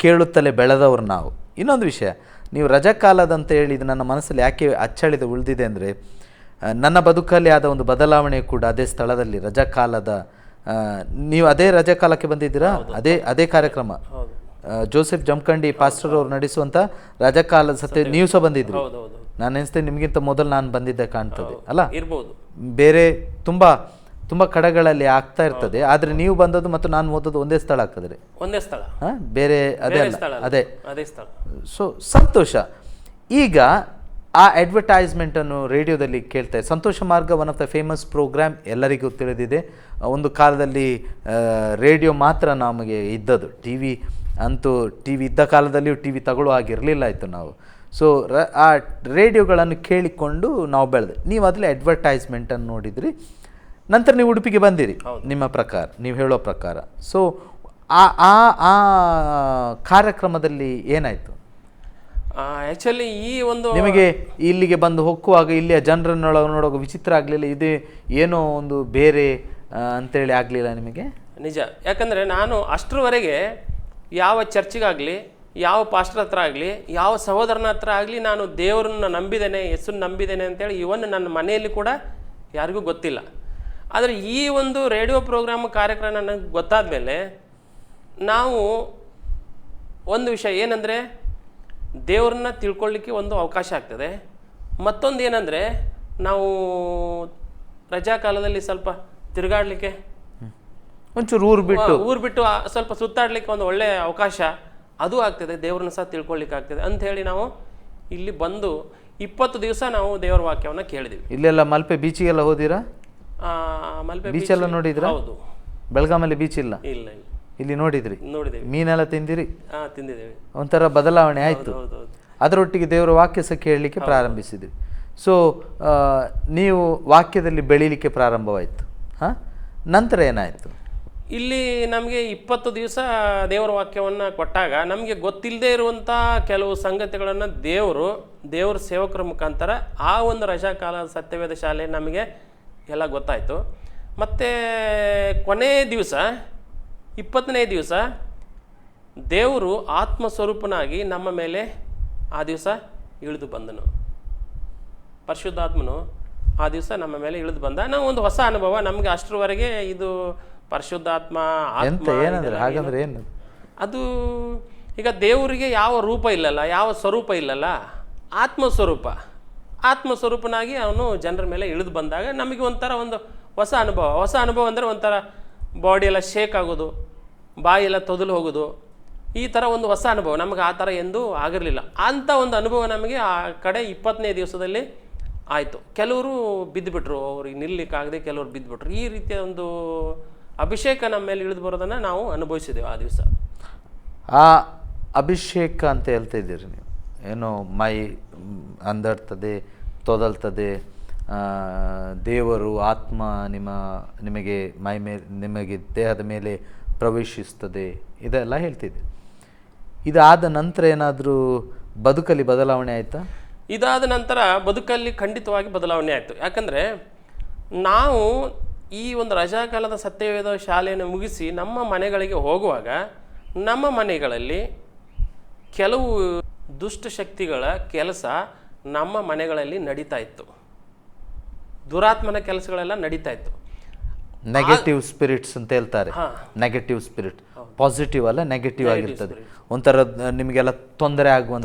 ಕೇಳುತ್ತಲೇ ಬೆಳೆದವರು ನಾವು. ಇನ್ನೊಂದು ವಿಷಯ, ನೀವು ರಜಾಕಾಲದಂತ ಹೇಳಿ ಇದು ನನ್ನ ಮನಸ್ಸಲ್ಲಿ ಯಾಕೆ ಅಚ್ಚಳಿದ ಉಳಿದಿದೆ ಅಂದರೆ, ನನ್ನ ಬದುಕಲ್ಲಿ ಆದ ಒಂದು ಬದಲಾವಣೆ ಕೂಡ ಅದೇ ಸ್ಥಳದಲ್ಲಿ ರಜಾಕಾಲದ, ನೀವು ಅದೇ ರಜಾಕಾಲಕ್ಕೆ ಬಂದಿದ್ದೀರಾ? ಅದೇ ಕಾರ್ಯಕ್ರಮ ಜೋಸೆಫ್ ಜಮಖಂಡಿ ಪಾಸ್ಟರ್ ಅವರು ನಡೆಸುವಂಥ ರಜಾಕಾಲದ ಸತ್ಯ ನೀವು ಸಹ ಬಂದಿದ್ರಿ. ನಾನು ಎನಿಸ್ತೇನೆ ನಿಮಗಿಂತ ಮೊದಲು ನಾನು ಬಂದಿದ್ದೆ ಕಾಣ್ತದೆ ಅಲ್ಲ? ಇರ್ಬೋದು. ಬೇರೆ ತುಂಬ ತುಂಬ ಕಡೆಗಳಲ್ಲಿ ಆಗ್ತಾ ಇರ್ತದೆ, ಆದರೆ ನೀವು ಬಂದದ್ದು ಮತ್ತು ನಾನು ಓದೋದು ಒಂದೇ ಸ್ಥಳ ಆಗ್ತದೆ. ಒಂದೇ ಸ್ಥಳ, ಬೇರೆ ಅದೇ ಅದೇ ಸ್ಥಳ. ಸೊ ಸಂತೋಷ. ಈಗ ಆ ಅಡ್ವರ್ಟೈಸ್ಮೆಂಟನ್ನು ರೇಡಿಯೋದಲ್ಲಿ ಕೇಳ್ತಾರೆ. Santhosha Marga one of the famous program, ಎಲ್ಲರಿಗೂ ತಿಳಿದಿದೆ. ಒಂದು ಕಾಲದಲ್ಲಿ ರೇಡಿಯೋ ಮಾತ್ರ ನಮಗೆ ಇದ್ದದ್ದು. ಟಿ ವಿ ಅಂತೂ ಟಿ ವಿ ಇದ್ದ ಕಾಲದಲ್ಲಿಯೂ ಟಿ ವಿ ತಗೊಳ್ಳೋ ಆಗಿರಲಿಲ್ಲ ಆಯಿತು ನಾವು. ಸೊ ಆ ರೇಡಿಯೋಗಳನ್ನು ಕೇಳಿಕೊಂಡು ನಾವು ಬೆಳೆದೆ. ನೀವು ಅದರಲ್ಲಿ ಅಡ್ವರ್ಟೈಸ್ಮೆಂಟನ್ನು ನೋಡಿದ್ರಿ, ನಂತರ ನೀವು ಉಡುಪಿಗೆ ಬಂದಿರಿ. ನಿಮ್ಮ ಪ್ರಕಾರ, ನೀವು ಹೇಳೋ ಪ್ರಕಾರ. ಸೊ ಆ ಕಾರ್ಯಕ್ರಮದಲ್ಲಿ ಏನಾಯಿತು? ಆ್ಯಕ್ಚುಲಿ ಈ ಒಂದು ನಿಮಗೆ ಇಲ್ಲಿಗೆ ಬಂದು ಹೋಗುವಾಗ ಇಲ್ಲಿಯ ಜನರನ್ನೊಳಗೆ ನೋಡುವಾಗ ವಿಚಿತ್ರ ಆಗಲಿಲ್ಲ? ಇದು ಏನೋ ಒಂದು ಬೇರೆ ಅಂತೇಳಿ ಆಗಲಿಲ್ಲ ನಿಮಗೆ? ನಿಜ. ಯಾಕಂದರೆ ನಾನು ಅಷ್ಟರವರೆಗೆ ಯಾವ ಚರ್ಚಿಗಾಗಲಿ, ಯಾವ ಪಾಸ್ಟರ್ ಹತ್ರ ಆಗಲಿ, ಯಾವ ಸಹೋದರನ ಹತ್ರ ಆಗಲಿ ನಾನು ದೇವರನ್ನ ನಂಬಿದ್ದೇನೆ, ಯೇಸುನ ನಂಬಿದ್ದೇನೆ ಅಂತೇಳಿ ಇವನ್ ನನ್ನ ಮನೆಯಲ್ಲಿ ಕೂಡ ಯಾರಿಗೂ ಗೊತ್ತಿಲ್ಲ. ಆದರೆ ಈ ಒಂದು ರೇಡಿಯೋ ಪ್ರೋಗ್ರಾಮ್ ಕಾರ್ಯಕ್ರಮ ನನಗೆ ಗೊತ್ತಾದ ಮೇಲೆ ನಾವು ಒಂದು ವಿಷಯ ಏನಂದರೆ, ದೇವ್ರನ್ನ ತಿಳ್ಕೊಳ್ಳಿಕ್ಕೆ ಒಂದು ಅವಕಾಶ ಆಗ್ತದೆ. ಮತ್ತೊಂದು ಏನಂದರೆ, ನಾವು ರಜಾ ಕಾಲದಲ್ಲಿ ಸ್ವಲ್ಪ ತಿರುಗಾಡಲಿಕ್ಕೆ, ಒಂಚೂರು ಊರು ಬಿಟ್ಟು ಸ್ವಲ್ಪ ಸುತ್ತಾಡಲಿಕ್ಕೆ ಒಂದು ಒಳ್ಳೆಯ ಅವಕಾಶ ಅದು ಆಗ್ತದೆ. ದೇವ್ರನ್ನ ಸಹ ತಿಳ್ಕೊಳ್ಳಿಕ್ಕೆ ಆಗ್ತದೆ ಅಂಥೇಳಿ ನಾವು ಇಲ್ಲಿ ಬಂದು 20 ದಿವಸ ನಾವು ದೇವರ ವಾಕ್ಯವನ್ನು ಕೇಳಿದ್ವಿ. ಇಲ್ಲೆಲ್ಲ ಮಲ್ಪೆ ಬೀಚಿಗೆಲ್ಲ ಹೋದಿರಾ? ಮಲ್ಪೆ ಬೀಚ್ ಎಲ್ಲ ನೋಡಿದ್ರಾ? ಹೌದು. ಬೆಳಗಾಮಲ್ಲಿ ಬೀಚ್ ಇಲ್ಲ? ಇಲ್ಲ. ಇಲ್ಲಿ ನೋಡಿದ್ರಿ? ನೋಡಿದ್ದೇವೆ. ಮೀನೆಲ್ಲ ತಿಂದಿರಿ? ತಿಂದಿದ್ದೇವೆ. ಒಂಥರ ಬದಲಾವಣೆ ಆಯಿತು. ಅದರೊಟ್ಟಿಗೆ ದೇವರ ವಾಕ್ಯ ಸಹ ಕೇಳಲಿಕ್ಕೆ ಪ್ರಾರಂಭಿಸಿದ್ವಿ. ಸೊ ನೀವು ವಾಕ್ಯದಲ್ಲಿ ಬೆಳೀಲಿಕ್ಕೆ ಪ್ರಾರಂಭವಾಯಿತು. ನಂತರ ಏನಾಯಿತು? ಇಲ್ಲಿ ನಮಗೆ 20 ದಿವಸ ದೇವರ ವಾಕ್ಯವನ್ನು ಕೊಟ್ಟಾಗ ನಮಗೆ ಗೊತ್ತಿಲ್ಲದೆ ಇರುವಂಥ ಕೆಲವು ಸಂಗತಿಗಳನ್ನು ದೇವರ ಸೇವಕರ ಮುಖಾಂತರ ಆ ಒಂದು ರಜಾಕಾಲ ಸತ್ಯವೇದ ಶಾಲೆ ನಮಗೆ ಎಲ್ಲ ಗೊತ್ತಾಯಿತು. ಮತ್ತು ಕೊನೆಯ ದಿವಸ 20ನೇ ದಿವಸ ದೇವರು ಆತ್ಮಸ್ವರೂಪನಾಗಿ ನಮ್ಮ ಮೇಲೆ ಆ ದಿವಸ ಇಳಿದು ಬಂದನು. ಪರಿಶುದ್ಧಾತ್ಮನು ಆ ದಿವಸ ನಮ್ಮ ಮೇಲೆ ಇಳಿದು ಬಂದ. ನಾವು ಒಂದು ಹೊಸ ಅನುಭವ. ನಮಗೆ ಅಷ್ಟರವರೆಗೆ ಇದು ಪರಿಶುದ್ಧಾತ್ಮ ಹಾಗಂದ್ರೆ ಏನು ಅದು, ಈಗ ದೇವರಿಗೆ ಯಾವ ರೂಪ ಇಲ್ಲಲ್ಲ, ಯಾವ ಸ್ವರೂಪ ಇಲ್ಲಲ್ಲ, ಆತ್ಮಸ್ವರೂಪನಾಗಿ ಅವನು ಜನರ ಮೇಲೆ ಇಳಿದು ಬಂದಾಗ ನಮಗೆ ಒಂಥರ ಒಂದು ಹೊಸ ಅನುಭವ ಅಂದರೆ ಒಂಥರ ಬಾಡಿ ಎಲ್ಲ ಶೇಕ್ ಆಗೋದು, ಬಾಯಿ ಎಲ್ಲ ತೊದಲು ಹೋಗೋದು, ಈ ಥರ ಒಂದು ಹೊಸ ಅನುಭವ. ನಮಗೆ ಆ ಥರ ಎಂದೂ ಆಗಿರಲಿಲ್ಲ. ಅಂಥ ಒಂದು ಅನುಭವ ನಮಗೆ ಆ ಕಡೆ 20ನೇ ದಿವಸದಲ್ಲಿ ಆಯಿತು. ಕೆಲವರು ಬಿದ್ದುಬಿಟ್ರು, ಅವ್ರಿಗೆ ನಿಲ್ಲಕ್ಕಾಗದೆ ಕೆಲವರು ಬಿದ್ದುಬಿಟ್ರು. ಈ ರೀತಿಯ ಒಂದು ಅಭಿಷೇಕ ನಮ್ಮ ಮೇಲೆ ಇಳಿದು ಬರೋದನ್ನು ನಾವು ಅನುಭವಿಸಿದ್ದೇವೆ ಆ ದಿವಸ. ಆ ಅಭಿಷೇಕ ಅಂತ ಹೇಳ್ತಾ ಇದ್ದೀರಿ ನೀವು, ಏನೋ ಮೈ ಅಂದರ್ತದೆ, ತೊದಲ್ತದೆ, ದೇವರು ಆತ್ಮ ನಿಮಗೆ ಮೈ ಮೇಲೆ, ನಿಮಗೆ ದೇಹದ ಮೇಲೆ ಪ್ರವೇಶಿಸ್ತದೆ, ಇದೆಲ್ಲ ಹೇಳ್ತಿದ್ದೆ. ಇದಾದ ನಂತರ ಏನಾದರೂ ಬದುಕಲ್ಲಿ ಬದಲಾವಣೆ ಆಯಿತಾ? ಇದಾದ ನಂತರ ಬದುಕಲ್ಲಿ ಖಂಡಿತವಾಗಿ ಬದಲಾವಣೆ ಆಯಿತು. ಯಾಕಂದರೆ ನಾವು ಈ ಒಂದು ರಜಾಕಾಲದ ಸತ್ಯವೇದ ಶಾಲೆಯನ್ನು ಮುಗಿಸಿ ನಮ್ಮ ಮನೆಗಳಿಗೆ ಹೋಗುವಾಗ ನಮ್ಮ ಮನೆಗಳಲ್ಲಿ ಕೆಲವು ದುಷ್ಟಶಕ್ತಿಗಳ ಕೆಲಸ ನಮ್ಮ ಮನೆಗಳಲ್ಲಿ ನಡೀತಾ ಇತ್ತು. ದುರಾತ್ಮನ ಕೆಲಸಗಳೆಲ್ಲ ನಡೀತಾ ಇತ್ತು. ನೆಗೆಟಿವ್ ಸ್ಪಿರಿಟ್ಸ್ ಅಂತ ಹೇಳ್ತಾರೆ. ನೆಗೆಟಿವ್ ಸ್ಪಿರಿಟ್, ಪಾಸಿಟಿವ್ ಅಲ್ಲ, ನೆಗೆಟಿವ್ ಆಗಿರ್ತದೆ. ಒಂಥರ ನಿಮಗೆಲ್ಲ ತೊಂದರೆ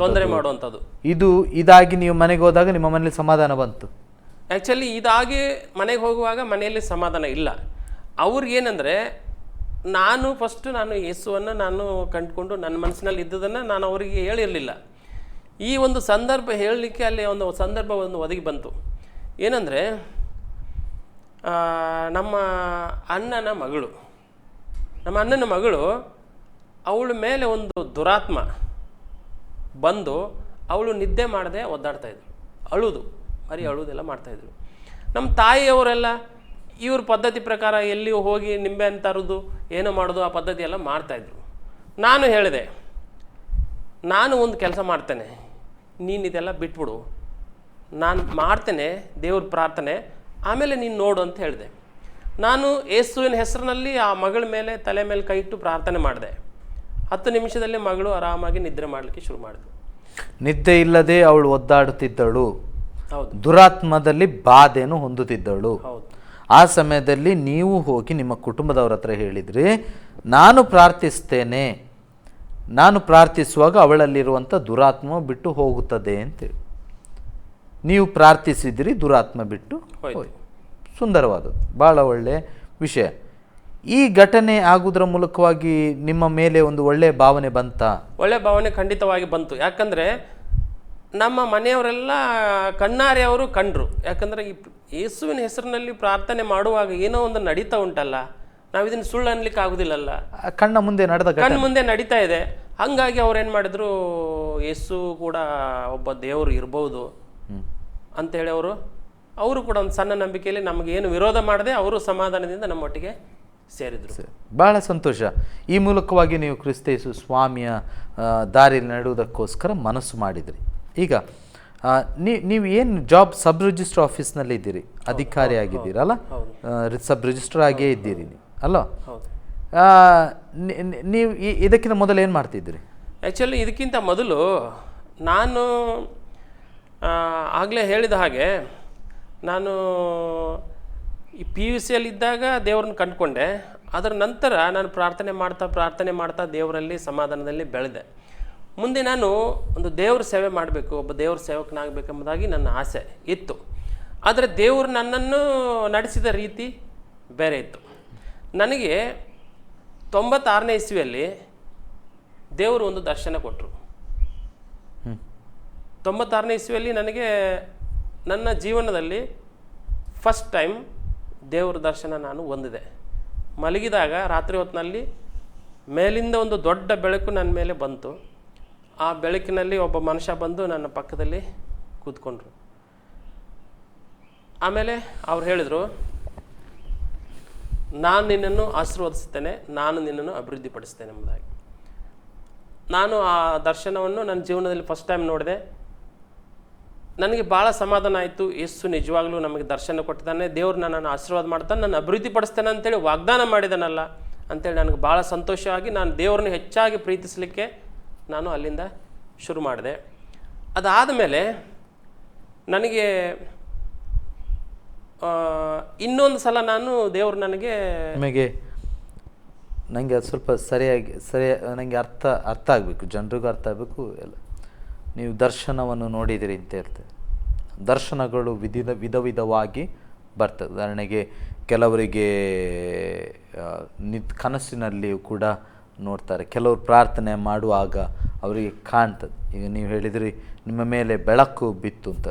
ಮಾಡುವಂಥದ್ದು. ಇದಾಗಿ ನೀವು ಮನೆಗೆ ಹೋದಾಗ ನಿಮ್ಮ ಮನೇಲಿ ಸಮಾಧಾನ ಬಂತು? ಆ್ಯಕ್ಚುಲಿ ಇದಾಗಿ ಮನೆಗೆ ಹೋಗುವಾಗ ಮನೆಯಲ್ಲಿ ಸಮಾಧಾನ ಇಲ್ಲ. ಅವ್ರಿಗೇನೆಂದರೆ, ನಾನು ಯೇಸುವನ್ನು ನಾನು ಕಂಡುಕೊಂಡು ನನ್ನ ಮನಸ್ಸಿನಲ್ಲಿ ಇದ್ದದನ್ನು ನಾನು ಅವರಿಗೆ ಹೇಳಿರಲಿಲ್ಲ. ಈ ಒಂದು ಸಂದರ್ಭ ಹೇಳಲಿಕ್ಕೆ ಅಲ್ಲಿ ಒಂದು ಸಂದರ್ಭ ಒದಗಿ ಬಂತು. ಏನಂದರೆ, ನಮ್ಮ ಅಣ್ಣನ ಮಗಳು ಅವಳ ಮೇಲೆ ಒಂದು ದುರಾತ್ಮ ಬಂದು ಅವಳು ನಿದ್ದೆ ಮಾಡದೆ ಒದ್ದಾಡ್ತಾಯಿದ್ಳು, ಅಳುವುದೆಲ್ಲ ಮಾಡ್ತಾಯಿದ್ರು. ನಮ್ಮ ತಾಯಿಯವರೆಲ್ಲ ಇವ್ರ ಪದ್ಧತಿ ಪ್ರಕಾರ ಎಲ್ಲಿಯೂ ಹೋಗಿ ನಿಂಬೆ ಹಣ್ಣು ತರೋದು ಏನೋ ಮಾಡೋದು ಆ ಪದ್ಧತಿ ಎಲ್ಲ ಮಾಡ್ತಾಯಿದ್ರು. ನಾನು ಹೇಳಿದೆ, ನಾನು ಒಂದು ಕೆಲಸ ಮಾಡ್ತೇನೆ, ನೀನು ಇದೆಲ್ಲ ಬಿಟ್ಬಿಡು, ನಾನು ಮಾಡ್ತೇನೆ ದೇವ್ರ ಪ್ರಾರ್ಥನೆ, ಆಮೇಲೆ ನೀನು ನೋಡು ಅಂತ ಹೇಳಿದೆ. ನಾನು ಯೇಸುವಿನ ಹೆಸರಿನಲ್ಲಿ ಆ ಮಗಳ ಮೇಲೆ ತಲೆ ಮೇಲೆ ಕೈ ಇಟ್ಟು ಪ್ರಾರ್ಥನೆ ಮಾಡಿದೆ. 10 ನಿಮಿಷದಲ್ಲಿ ಮಗಳು ಆರಾಮಾಗಿ ನಿದ್ರೆ ಮಾಡಲಿಕ್ಕೆ ಶುರು ಮಾಡಿದ್ಳು. ನಿದ್ದೆ ಇಲ್ಲದೆ ಅವಳು ಒದ್ದಾಡುತ್ತಿದ್ದಳು, ಹೌದು, ದುರಾತ್ಮದಲ್ಲಿ ಬಾಧೆಯನ್ನು ಹೊಂದುತ್ತಿದ್ದಳು. ಹೌದು. ಆ ಸಮಯದಲ್ಲಿ ನೀವು ಹೋಗಿ ನಿಮ್ಮ ಕುಟುಂಬದವ್ರ ಹತ್ರ ಹೇಳಿದ್ರಿ, ನಾನು ಪ್ರಾರ್ಥಿಸ್ತೇನೆ, ನಾನು ಪ್ರಾರ್ಥಿಸುವಾಗ ಅವಳಲ್ಲಿರುವಂಥ ದುರಾತ್ಮ ಬಿಟ್ಟು ಹೋಗುತ್ತದೆ ಅಂತೇಳಿ ನೀವು ಪ್ರಾರ್ಥಿಸಿದಿರಿ, ದುರಾತ್ಮ ಬಿಟ್ಟು ಹೋಯ್ತು. ಸುಂದರವಾದದ್ದು, ಭಾಳ ಒಳ್ಳೆಯ ವಿಷಯ. ಈ ಘಟನೆ ಆಗುವುದರ ಮೂಲಕವಾಗಿ ನಿಮ್ಮ ಮೇಲೆ ಒಂದು ಒಳ್ಳೆಯ ಭಾವನೆ ಬಂತ? ಒಳ್ಳೆಯ ಭಾವನೆ ಖಂಡಿತವಾಗಿ ಬಂತು. ಯಾಕಂದರೆ ನಮ್ಮ ಮನೆಯವರೆಲ್ಲ ಕಣ್ಣಾರೆ ಅವರು ಕಂಡ್ರು. ಯಾಕಂದರೆ ಈ ಯೇಸುವಿನ ಹೆಸರಿನಲ್ಲಿ ಪ್ರಾರ್ಥನೆ ಮಾಡುವಾಗ ಏನೋ ಒಂದು ನಡೀತಾ ಉಂಟಲ್ಲ, ನಾವು ಇದನ್ನು ಸುಳ್ಳು ಅನ್ಲಿಕ್ಕೆ ಆಗುದಿಲ್ಲಲ್ಲ, ಕಣ್ಣ ಮುಂದೆ ನಡೆದ ಕಣ್ಣು ಮುಂದೆ ನಡೀತಾ ಇದೆ. ಹಾಗಾಗಿ ಅವ್ರು ಏನು ಮಾಡಿದ್ರು, ಯೇಸು ಕೂಡ ಒಬ್ಬ ದೇವರು ಇರ್ಬೋದು ಅಂತೇಳಿ ಅವರು ಕೂಡ ಒಂದು ಸಣ್ಣ ನಂಬಿಕೆಯಲ್ಲಿ ನಮಗೇನು ವಿರೋಧ ಮಾಡದೆ ಅವರು ಸಮಾಧಾನದಿಂದ ನಮ್ಮೊಟ್ಟಿಗೆ ಸೇರಿದ್ರು. ಬಹಳ ಸಂತೋಷ. ಈ ಮೂಲಕವಾಗಿ ನೀವು ಕ್ರಿಸ್ತ ಯೇಸು ಸ್ವಾಮಿಯ ದಾರಿಯಲ್ಲಿ ನಡೆಯುವುದಕ್ಕೋಸ್ಕರ ಮನಸ್ಸು ಮಾಡಿದ್ರಿ. ಈಗ ನೀವು ಏನು ಜಾಬ್ ಸಬ್ ರಿಜಿಸ್ಟರ್ ಆಫೀಸ್ನಲ್ಲಿ ಇದ್ದೀರಿ, ಅಧಿಕಾರಿ ಆಗಿದ್ದೀರಲ್ಲ, ಸಬ್ ರಿಜಿಸ್ಟರ್ ಆಗೇ ಇದ್ದೀರಿ ಅಲ್ಲ? ನೀವು ಇದಕ್ಕಿಂತ ಮೊದಲು ಏನು ಮಾಡ್ತಿದ್ದೀರಿ? ಆ್ಯಕ್ಚುಲಿ ಇದಕ್ಕಿಂತ ಮೊದಲು ನಾನು ಆಗಲೇ ಹೇಳಿದ ಹಾಗೆ ನಾನು ಈ PUC ಇದ್ದಾಗ ದೇವ್ರನ್ನ ಕಂಡುಕೊಂಡೆ. ಅದರ ನಂತರ ನಾನು ಪ್ರಾರ್ಥನೆ ಮಾಡ್ತಾ ದೇವರಲ್ಲಿ ಸಮಾಧಾನದಲ್ಲಿ ಬೆಳೆದೆ. ಮುಂದೆ ನಾನು ಒಂದು ದೇವ್ರ ಸೇವೆ ಮಾಡಬೇಕು, ಒಬ್ಬ ದೇವ್ರ ಸೇವಕನಾಗಬೇಕೆಂಬುದಾಗಿ ನನ್ನ ಆಸೆ ಇತ್ತು. ಆದರೆ ದೇವರು ನನ್ನನ್ನು ನಡೆಸಿದ ರೀತಿ ಬೇರೆ ಇತ್ತು. ನನಗೆ 96ನೇ ಇಸ್ವಿಯಲ್ಲಿ ದೇವರು ಒಂದು ದರ್ಶನ ಕೊಟ್ಟರು. 96ನೇ ಇಸ್ವಿಯಲ್ಲಿ ನನಗೆ ನನ್ನ ಜೀವನದಲ್ಲಿ ಫಸ್ಟ್ ಟೈಮ್ ದೇವ್ರ ದರ್ಶನ ನಾನು ಹೊಂದಿದೆ. ಮಲಗಿದಾಗ ರಾತ್ರಿ ಹೊತ್ತಿನಲ್ಲಿ ಮೇಲಿಂದ ಒಂದು ದೊಡ್ಡ ಬೆಳಕು ನನ್ನ ಮೇಲೆ ಬಂತು. ಆ ಬೆಳಕಿನಲ್ಲಿ ಒಬ್ಬ ಮನುಷ್ಯ ಬಂದು ನನ್ನ ಪಕ್ಕದಲ್ಲಿ ಕೂತ್ಕೊಂಡ್ರು. ಆಮೇಲೆ ಅವ್ರು ಹೇಳಿದರು, ನಾನು ನಿನ್ನನ್ನು ಆಶೀರ್ವದಿಸ್ತೇನೆ, ನಾನು ನಿನ್ನನ್ನು ಅಭಿವೃದ್ಧಿಪಡಿಸ್ತೇನೆ ಎಂಬುದಾಗಿ. ನಾನು ಆ ದರ್ಶನವನ್ನು ನನ್ನ ಜೀವನದಲ್ಲಿ ಫಸ್ಟ್ ಟೈಮ್ ನೋಡಿದೆ. ನನಗೆ ಭಾಳ ಸಮಾಧಾನ ಆಯಿತು. ಯೇಸು ನಿಜವಾಗ್ಲೂ ನಮಗೆ ದರ್ಶನ ಕೊಟ್ಟಿದ್ದಾನೆ, ದೇವ್ರು ನನ್ನನ್ನು ಆಶೀರ್ವಾದ ಮಾಡ್ತಾನೆ, ನಾನು ಅಭಿವೃದ್ಧಿ ಪಡಿಸ್ತೇನೆ ಅಂತೇಳಿ ವಾಗ್ದಾನ ಮಾಡಿದಾನಲ್ಲ ಅಂತೇಳಿ ನನಗೆ ಭಾಳ ಸಂತೋಷ ಆಗಿ ನಾನು ದೇವ್ರನ್ನ ಹೆಚ್ಚಾಗಿ ಪ್ರೀತಿಸಲಿಕ್ಕೆ ನಾನು ಅಲ್ಲಿಂದ ಶುರು ಮಾಡಿದೆ. ಅದಾದ ಮೇಲೆ ನನಗೆ ಇನ್ನೊಂದು ಸಲ ನಾನು ದೇವರು ನನಗೆ ನನಗೆ ಅದು ಸ್ವಲ್ಪ ನನಗೆ ಅರ್ಥ ಆಗಬೇಕು, ಜನರಿಗೂ ಅರ್ಥ ಆಗಬೇಕು ಎಲ್ಲ. ನೀವು ದರ್ಶನವನ್ನು ನೋಡಿದಿರಿ ಅಂತ ಹೇಳ್ತೇವೆ. ದರ್ಶನಗಳು ವಿಧವಾಗಿ ಬರ್ತದೆ. ಉದಾಹರಣೆಗೆ ಕೆಲವರಿಗೆ ಕನಸಿನಲ್ಲಿಯೂ ಕೂಡ ನೋಡ್ತಾರೆ, ಕೆಲವರು ಪ್ರಾರ್ಥನೆ ಮಾಡುವಾಗ ಅವರಿಗೆ ಕಾಣ್ತದೆ. ಈಗ ನೀವು ಹೇಳಿದ್ರಿ ನಿಮ್ಮ ಮೇಲೆ ಬೆಳಕು ಬಿತ್ತು ಅಂತ.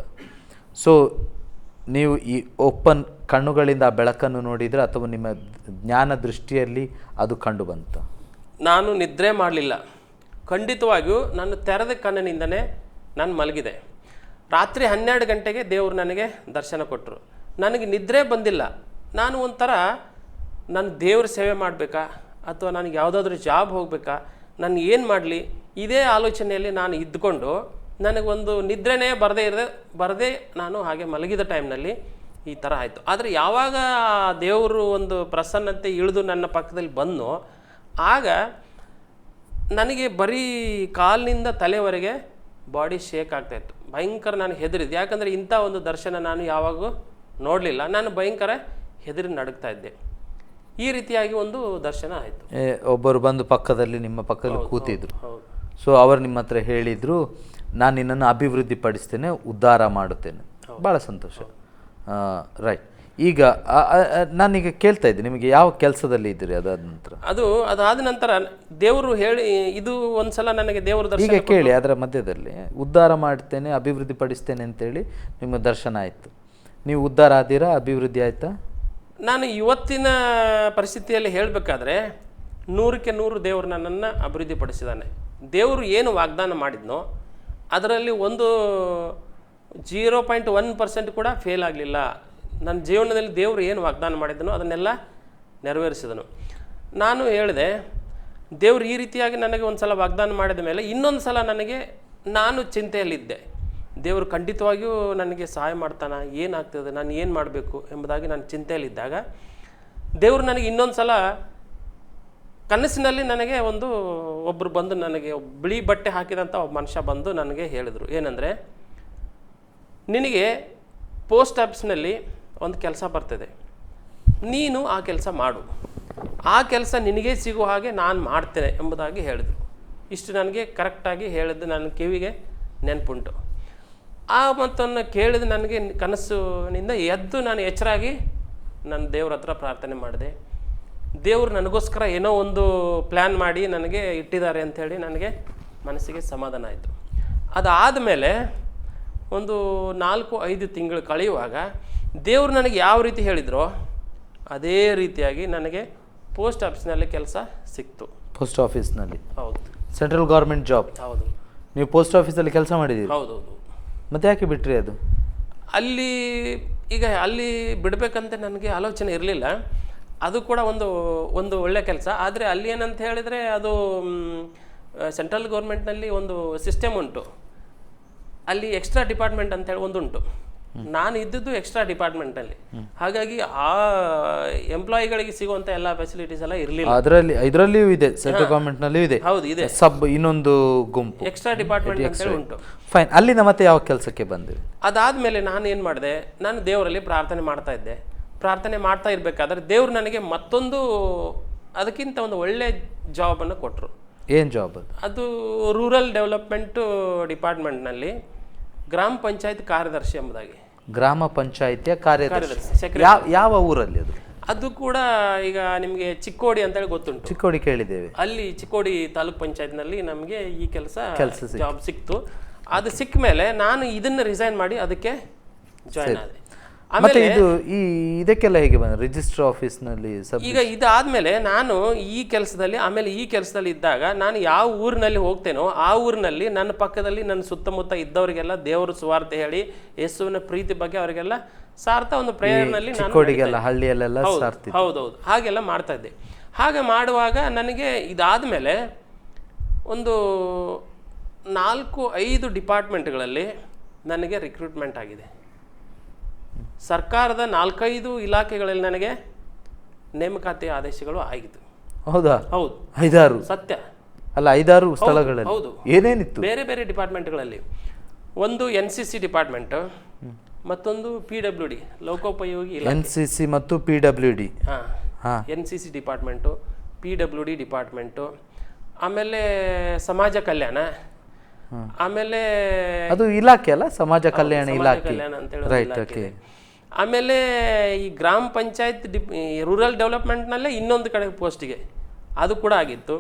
ಸೊ ನೀವು ಈ ಓಪನ್ ಕಣ್ಣುಗಳಿಂದ ಆ ಬೆಳಕನ್ನು ನೋಡಿದರೆ ಅಥವಾ ನಿಮ್ಮ ಜ್ಞಾನ ದೃಷ್ಟಿಯಲ್ಲಿ ಅದು ಕಂಡು ಬಂತ? ನಾನು ನಿದ್ರೆ ಮಾಡಲಿಲ್ಲ. ಖಂಡಿತವಾಗಿಯೂ ನಾನು ತೆರೆದ ಕಣ್ಣಿನಿಂದನೇ ನಾನು ಮಲಗಿದೆ. ರಾತ್ರಿ 12 ಗಂಟೆಗೆ ದೇವರು ನನಗೆ ದರ್ಶನ ಕೊಟ್ಟರು. ನನಗೆ ನಿದ್ರೆ ಬಂದಿಲ್ಲ. ನಾನು ಒಂಥರ ನಾನು ದೇವ್ರ ಸೇವೆ ಮಾಡಬೇಕಾ ಅಥವಾ ನನಗೆ ಯಾವುದಾದ್ರೂ ಜಾಬ್ ಹೋಗಬೇಕಾ, ನಾನು ಏನು ಮಾಡಲಿ, ಇದೇ ಆಲೋಚನೆಯಲ್ಲಿ ನಾನು ಇದ್ದುಕೊಂಡು ನನಗೊಂದು ನಿದ್ರೆನೇ ಬರದೇ ನಾನು ಹಾಗೆ ಮಲಗಿದ ಟೈಮ್ನಲ್ಲಿ ಈ ಥರ ಆಯಿತು. ಆದರೆ ಯಾವಾಗ ದೇವರು ಒಂದು ಪ್ರಸನ್ನತೆ ಇಳಿದು ನನ್ನ ಪಕ್ಕದಲ್ಲಿ ಬಂದೋ ಆಗ ನನಗೆ ಬರೀ ಕಾಲಿನಿಂದ ತಲೆವರೆಗೆ ಬಾಡಿ ಶೇಕ್ ಆಗ್ತಾಯಿತ್ತು. ಭಯಂಕರ ನಾನು ಹೆದರಿದ್ದೆ. ಯಾಕಂದರೆ ಇಂಥ ಒಂದು ದರ್ಶನ ನಾನು ಯಾವಾಗೂ ನೋಡಲಿಲ್ಲ. ನಾನು ಭಯಂಕರ ಹೆದರಿ ನಡುಗ್ತಾ ಇದ್ದೆ. ಈ ರೀತಿಯಾಗಿ ಒಂದು ದರ್ಶನ ಆಯಿತು. ಒಬ್ಬರು ಬಂದು ನಿಮ್ಮ ಪಕ್ಕದಲ್ಲಿ ಕೂತಿದ್ರು. ಸೊ ಅವರು ನಿಮ್ಮ ಹತ್ರ ಹೇಳಿದರು, ನಾನು ನಿನ್ನನ್ನು ಅಭಿವೃದ್ಧಿ ಪಡಿಸ್ತೇನೆ, ಉದ್ಧಾರ ಮಾಡುತ್ತೇನೆ. ಭಾಳ ಸಂತೋಷ. ರೈಟ್. ಈಗ ನಾನೀಗ ಕೇಳ್ತಾ ಇದ್ದೆ, ನಿಮಗೆ ಯಾವ ಕೆಲಸದಲ್ಲಿ ಇದ್ದೀರಿ ಅದಾದ ನಂತರ ದೇವರು ಹೇಳಿ ಇದು ಒಂದ್ಸಲ ನನಗೆ ದೇವರು ದರ್ಶನ ಈಗ ಕೇಳಿ ಅದರ ಮಧ್ಯದಲ್ಲಿ ಉದ್ಧಾರ ಮಾಡ್ತೇನೆ, ಅಭಿವೃದ್ಧಿ ಪಡಿಸ್ತೇನೆ ಅಂತೇಳಿ ನಿಮ್ಮ ದರ್ಶನ ಆಯಿತು. ನೀವು ಉದ್ಧಾರ ಆದಿರಾ, ಅಭಿವೃದ್ಧಿ ಆಯಿತಾ? ನಾನು ಇವತ್ತಿನ ಪರಿಸ್ಥಿತಿಯಲ್ಲಿ ಹೇಳಬೇಕಾದ್ರೆ 100ಕ್ಕೆ 100 ದೇವರು ನನ್ನನ್ನು ಅಭಿವೃದ್ಧಿ ಪಡಿಸಿದ್ದಾನೆ. ದೇವರು ಏನು ವಾಗ್ದಾನ ಮಾಡಿದ್ನೋ ಅದರಲ್ಲಿ ಒಂದು 0.1% ಕೂಡ ಫೇಲ್ ಆಗಲಿಲ್ಲ. ನನ್ನ ಜೀವನದಲ್ಲಿ ದೇವರು ಏನು ವಾಗ್ದಾನ ಮಾಡಿದನೋ ಅದನ್ನೆಲ್ಲ ನೆರವೇರಿಸಿದನು. ನಾನು ಹೇಳಿದೆ, ದೇವರು ಈ ರೀತಿಯಾಗಿ ನನಗೆ ಒಂದು ಸಲ ವಾಗ್ದಾನ ಮಾಡಿದ ಮೇಲೆ ಇನ್ನೊಂದು ಸಲ ನಾನು ಚಿಂತೆಯಲ್ಲಿದ್ದೆ. ದೇವರು ಖಂಡಿತವಾಗಿಯೂ ನನಗೆ ಸಹಾಯ ಮಾಡ್ತಾನೆ, ಏನಾಗ್ತದೆ, ನಾನು ಏನು ಮಾಡಬೇಕು ಎಂಬುದಾಗಿ ನಾನು ಚಿಂತೆಯಲ್ಲಿದ್ದಾಗ ದೇವರು ನನಗೆ ಇನ್ನೊಂದು ಸಲ ಕನಸಿನಲ್ಲಿ ನನಗೆ ಒಬ್ಬರು ಬಂದು ನನಗೆ ಬಿಳಿ ಬಟ್ಟೆ ಹಾಕಿದಂಥ ಒಬ್ಬ ಮನುಷ್ಯ ಬಂದು ನನಗೆ ಹೇಳಿದರು, ಏನಂದರೆ ನಿನಗೆ ಪೋಸ್ಟ್ ಆಫೀಸ್ನಲ್ಲಿ ಒಂದು ಕೆಲಸ ಬರ್ತದೆ, ನೀನು ಆ ಕೆಲಸ ಮಾಡು, ಆ ಕೆಲಸ ನಿನಗೆ ಸಿಗುವ ಹಾಗೆ ನಾನು ಮಾಡ್ತೇನೆ ಎಂಬುದಾಗಿ ಹೇಳಿದರು. ಇಷ್ಟು ನನಗೆ ಕರೆಕ್ಟಾಗಿ ಹೇಳಿದ್ದು ನನ್ನ ಕಿವಿಗೆ ನೆನಪುಂಟು. ಆ ಮಾತನ್ನು ಕೇಳಿದ ನನಗೆ ಕನಸಿನಿಂದ ಎದ್ದು ನಾನು ಎಚ್ಚರಾಗಿ ನನ್ನ ದೇವ್ರ ಹತ್ರ ಪ್ರಾರ್ಥನೆ ಮಾಡಿದೆ. ದೇವರು ನನಗೋಸ್ಕರ ಏನೋ ಒಂದು ಪ್ಲ್ಯಾನ್ ಮಾಡಿ ನನಗೆ ಇಟ್ಟಿದ್ದಾರೆ ಅಂಥೇಳಿ ನನಗೆ ಮನಸ್ಸಿಗೆ ಸಮಾಧಾನ ಆಯಿತು. ಅದಾದ ಮೇಲೆ ಒಂದು 4-5 ತಿಂಗಳು ಕಳೆಯುವಾಗ ದೇವರು ನನಗೆ ಯಾವ ರೀತಿ ಹೇಳಿದ್ರೋ ಅದೇ ರೀತಿಯಾಗಿ ನನಗೆ ಪೋಸ್ಟ್ ಆಫೀಸ್ನಲ್ಲಿ ಕೆಲಸ ಸಿಕ್ತು. ಪೋಸ್ಟ್ ಆಫೀಸ್ನಲ್ಲಿ? ಹೌದು. Central government job? ಹೌದು. ನೀವು ಪೋಸ್ಟ್ ಆಫೀಸಲ್ಲಿ ಕೆಲಸ ಮಾಡಿದ್ದೀರಿ? ಹೌದೌದು. ಮತ್ತೆ ಯಾಕೆ ಬಿಟ್ರಿ ಅದು? ಅಲ್ಲಿ ಬಿಡಬೇಕಂತ ನನಗೆ ಆಲೋಚನೆ ಇರಲಿಲ್ಲ. ಅದು ಕೂಡ ಒಂದು ಒಳ್ಳೆ ಕೆಲಸ. ಆದರೆ ಅಲ್ಲಿ ಏನಂತ ಹೇಳಿದರೆ ಅದು ಸೆಂಟ್ರಲ್ ಗೌರ್ಮೆಂಟ್ನಲ್ಲಿ ಒಂದು ಸಿಸ್ಟಮ್ ಉಂಟು, ಅಲ್ಲಿ ಎಕ್ಸ್ಟ್ರಾ ಡಿಪಾರ್ಟ್ಮೆಂಟ್ ಅಂತೇಳಿ ಒಂದುಂಟು. ನಾನು ಇದ್ದದ್ದು ಎಕ್ಸ್ಟ್ರಾ ಡಿಪಾರ್ಟ್ಮೆಂಟಲ್ಲಿ, ಹಾಗಾಗಿ ಆ ಎಂಪ್ಲಾಯಿಗಳಿಗೆ ಸಿಗುವಂಥ ಎಲ್ಲ ಫೆಸಿಲಿಟೀಸ್ ಎಲ್ಲ ಇರಲಿಲ್ಲ. ಇದರಲ್ಲಿಯೂ ಇದೆ, ಸೆಂಟ್ರಲ್ ಗೌರ್ಮೆಂಟ್ನಲ್ಲಿಯೂ ಇದೆ. ಹೌದು, ಇದೆ. ಇನ್ನೊಂದು ಗುಂಪು ಎಕ್ಸ್ಟ್ರಾ ಡಿಪಾರ್ಟ್ಮೆಂಟ್ ಅಂತೇಳಿ ಉಂಟು. ಫೈನ್. ಅಲ್ಲಿಂದ ಮತ್ತೆ ಯಾವ ಕೆಲಸಕ್ಕೆ ಬಂದಿರಿ? ಅದಾದಮೇಲೆ ನಾನು ಏನು ಮಾಡಿದೆ, ನಾನು ದೇವರಲ್ಲಿ ಪ್ರಾರ್ಥನೆ ಮಾಡ್ತಾ ಇದ್ದೆ. ಪ್ರಾರ್ಥನೆ ಮಾಡ್ತಾ ಇರಬೇಕಾದ್ರೆ ದೇವರು ನನಗೆ ಮತ್ತೊಂದು ಅದಕ್ಕಿಂತ ಒಂದು ಒಳ್ಳೆ ಜಾಬನ್ನು ಕೊಟ್ಟರು. ಏನು ಜಾಬ್ ಅದು? ಅದು ರೂರಲ್ ಡೆವಲಪ್ಮೆಂಟು ಡಿಪಾರ್ಟ್ಮೆಂಟ್ನಲ್ಲಿ ಗ್ರಾಮ ಪಂಚಾಯತ್ ಕಾರ್ಯದರ್ಶಿ ಎಂಬುದಾಗಿ. ಗ್ರಾಮ ಪಂಚಾಯತಿಯ ಕಾರ್ಯದರ್ಶಿ? ಯಾವ ಊರಲ್ಲಿ ಅದು? ಅದು ಕೂಡ ಈಗ ನಿಮಗೆ ಚಿಕ್ಕೋಡಿ ಅಂತೇಳಿ ಗೊತ್ತುಂಟು. ಚಿಕ್ಕೋಡಿ ಕೇಳಿದ್ದೇವೆ. ಅಲ್ಲಿ ಚಿಕ್ಕೋಡಿ ತಾಲೂಕ್ ಪಂಚಾಯತ್ನಲ್ಲಿ ನಮಗೆ ಈ ಕೆಲಸ ಜಾಬ್ ಸಿಕ್ತು. ಅದು ಸಿಕ್ಕ ಮೇಲೆ ನಾನು ಇದನ್ನು ರಿಸೈನ್ ಮಾಡಿ ಅದಕ್ಕೆ ಜಾಯ್ನ್ ಆದೆ. ಮತ್ತೆ ಇದಕ್ಕೆಲ್ಲ ಹೇಗೆ ಬಂದ? ರಿಜಿಸ್ಟರ್ ಆಫೀಸ್ನಲ್ಲಿ? ಈಗ ಇದಾದ್ಮೇಲೆ ನಾನು ಈ ಕೆಲಸದಲ್ಲಿ ಇದ್ದಾಗ ನಾನು ಯಾವ ಊರಿನಲ್ಲಿ ಹೋಗ್ತೇನೋ ಆ ಊರಿನಲ್ಲಿ ನನ್ನ ಪಕ್ಕದಲ್ಲಿ ನನ್ನ ಸುತ್ತಮುತ್ತ ಇದ್ದವರಿಗೆಲ್ಲ ದೇವರು ಸುವಾರ್ತೆ ಹೇಳಿ ಯೇಸುವಿನ ಪ್ರೀತಿ ಬಗ್ಗೆ ಅವರಿಗೆಲ್ಲ ಸಾರ್ತಾ ಒಂದು ಪ್ರೇರಣೆಯಲ್ಲಿ ಹೌದೌದು ಹಾಗೆಲ್ಲ ಮಾಡ್ತಾ ಇದ್ದೆ. ಹಾಗೆ ಮಾಡುವಾಗ ನನಗೆ ಇದಾದ್ಮೇಲೆ ಒಂದು 4-5 ಡಿಪಾರ್ಟ್ಮೆಂಟ್ಗಳಲ್ಲಿ ನನಗೆ ರಿಕ್ರೂಟ್ಮೆಂಟ್ ಆಗಿದೆ. ಸರ್ಕಾರದ 4-5 ಇಲಾಖೆಗಳಲ್ಲಿ ನನಗೆ ನೇಮಕಾತಿ ಆದೇಶಗಳು ಆಗಿತ್ತು. ಹೌದಾ? ಹೌದು. 5-6? ಸತ್ಯ. ಅಲ್ಲ, 5-6 ಸ್ಥಳಗಳಲ್ಲಿ? ಹೌದು. ಏನೇನಿತ್ತು? ಬೇರೆ ಬೇರೆ ಡಿಪಾರ್ಟ್ಮೆಂಟ್ಗಳಲ್ಲಿ. ಒಂದು NCC ಡಿಪಾರ್ಟ್ಮೆಂಟ್, ಮತ್ತೊಂದು PWD ಲೋಕೋಪಯೋಗಿ ಇಲಾಖೆ. NCC ಮತ್ತು PWD? NCC department, PWD department, ಆಮೇಲೆ ಸಮಾಜ ಕಲ್ಯಾಣ, ಆಮೇಲೆ ಅದು ಇಲಾಖೆ ಅಲ್ಲ, ಸಮಾಜ ಕಲ್ಯಾಣ ಇಲಾಖೆ ಅಂತೇಳಿ. ಆಮೇಲೆ ಈ ಗ್ರಾಮ ಪಂಚಾಯತ್ ರೂರಲ್ ಡೆವಲಪ್ಮೆಂಟ್ನಲ್ಲೇ ಇನ್ನೊಂದು ಕಡೆ ಪೋಸ್ಟಿಗೆ ಅದು ಕೂಡ ಆಗಿತ್ತು.